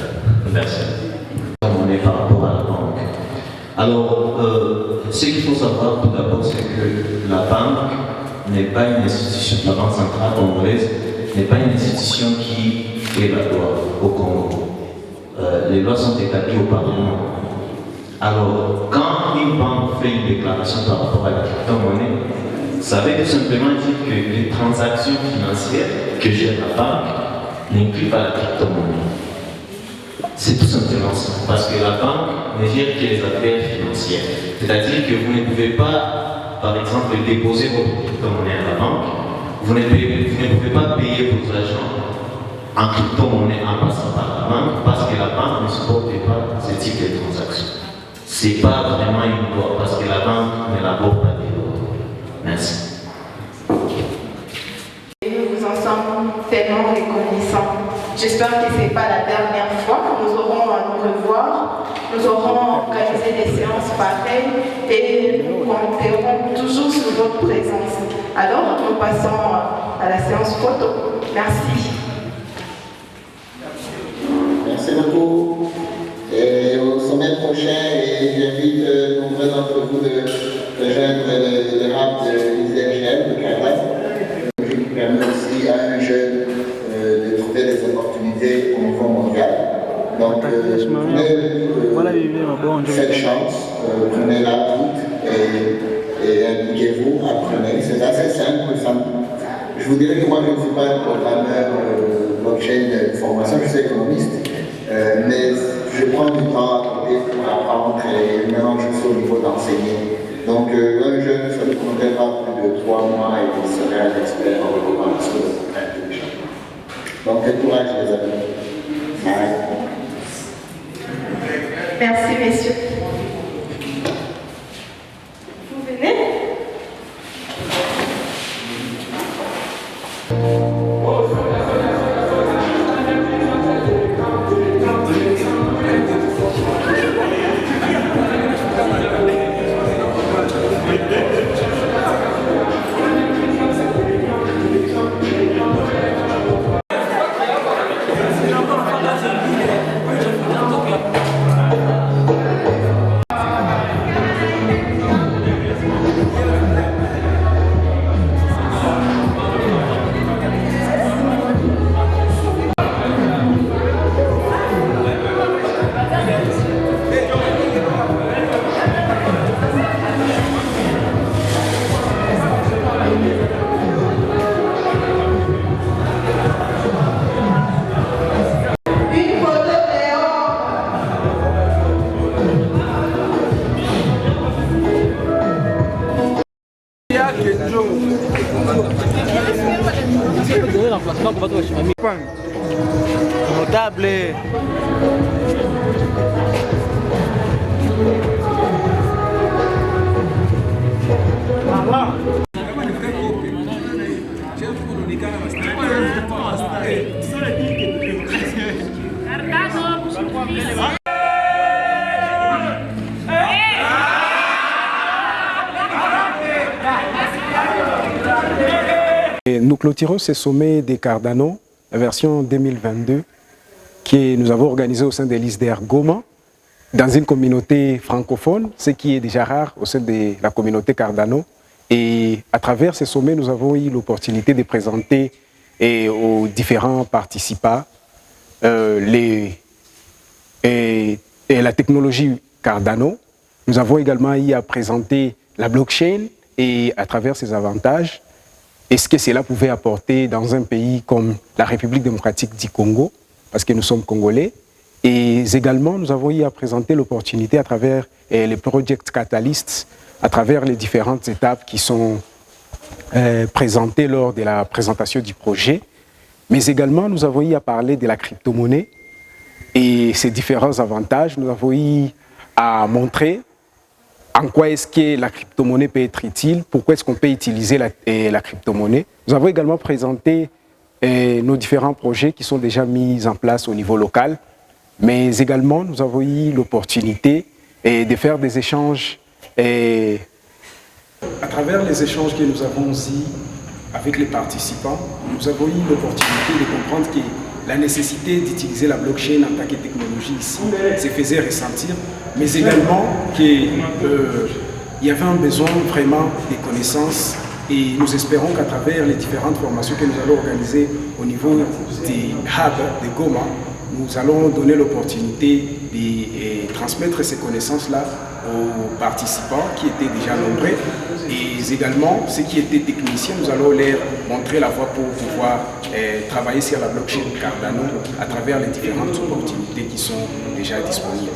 Merci. On est par rapport à la banque. Alors, ce qu'il faut savoir tout d'abord, c'est que la banque n'est pas une institution, la Banque centrale congolaise n'est pas une institution qui fait la loi au Congo. Les lois sont établies au Parlement. Alors, quand une banque fait une déclaration par rapport à la crypto-monnaie, ça veut tout simplement dire que les transactions financières que gère la banque n'incluent pas la crypto-monnaie. C'est tout simplement ça. Parce que la banque ne gère que les affaires financières. C'est-à-dire que vous ne pouvez pas, par exemple, déposer votre crypto-monnaie à la banque. Vous ne pouvez pas payer vos agents en crypto-monnaie en passant par la banque parce que la banque ne supporte pas ce type de transactions. Ce n'est pas vraiment une loi parce que la banque n'élabore pas des lois. Merci. Et nous vous en sommes tellement reconnaissants. J'espère que ce n'est pas la dernière fois que nous aurons à nous revoir. Nous aurons organisé des séances pareilles et nous compterons toujours sur votre présence. Alors, nous passons à la séance photo. Merci. Merci beaucoup. Et au sommet prochain, j'invite nombreux d'entre vous de rejoindre le rap de l'ISRGL, permet aussi à un jeune de trouver des opportunités au niveau mondial. Donc, prenez cette chance, prenez-la toute et impliquez-vous, apprenez. C'est assez simple. Je vous dirais que moi, je ne suis pas un programmeur blockchain de formation, je suis économiste, mais je prends du temps à côté pour apprendre et maintenant je suis au niveau d'enseigner. Donc, un jeune, ça ne prendrait pas plus de 3 mois et il serait un expert en programmation de intelligent. Donc, quel courage, les amis. Merci, messieurs. Vous venez? Notable. Nous clôturons ce sommet des Cardano, la version 2022, que nous avons organisé au sein de l'ISDR Goma, dans une communauté francophone, ce qui est déjà rare au sein de la communauté Cardano. Et à travers ce sommet, nous avons eu l'opportunité de présenter aux différents participants la technologie Cardano. Nous avons également eu à présenter la blockchain et à travers ses avantages, et ce que cela pouvait apporter dans un pays comme la République démocratique du Congo, parce que nous sommes Congolais. Et également, nous avons eu à présenter l'opportunité à travers les Project Catalysts, à travers les différentes étapes qui sont présentées lors de la présentation du projet. Mais également, nous avons eu à parler de la crypto-monnaie et ses différents avantages. Nous avons eu à montrer en quoi est-ce que la crypto-monnaie peut être utile, pourquoi est-ce qu'on peut utiliser la crypto-monnaie. Nous avons également présenté nos différents projets qui sont déjà mis en place au niveau local, mais également nous avons eu l'opportunité de faire des échanges. À travers les échanges que nous avons eu avec les participants, nous avons eu l'opportunité de comprendre que la nécessité d'utiliser la blockchain en tant que technologie ici se faisait ressentir, mais également qu'il y avait un besoin vraiment de connaissances, et nous espérons qu'à travers les différentes formations que nous allons organiser au niveau des hubs de Goma, nous allons donner l'opportunité de transmettre ces connaissances-là aux participants qui étaient déjà nombreux, et également ceux qui étaient techniciens, nous allons leur montrer la voie pour pouvoir travailler sur la blockchain Cardano à travers les différentes opportunités qui sont déjà disponibles.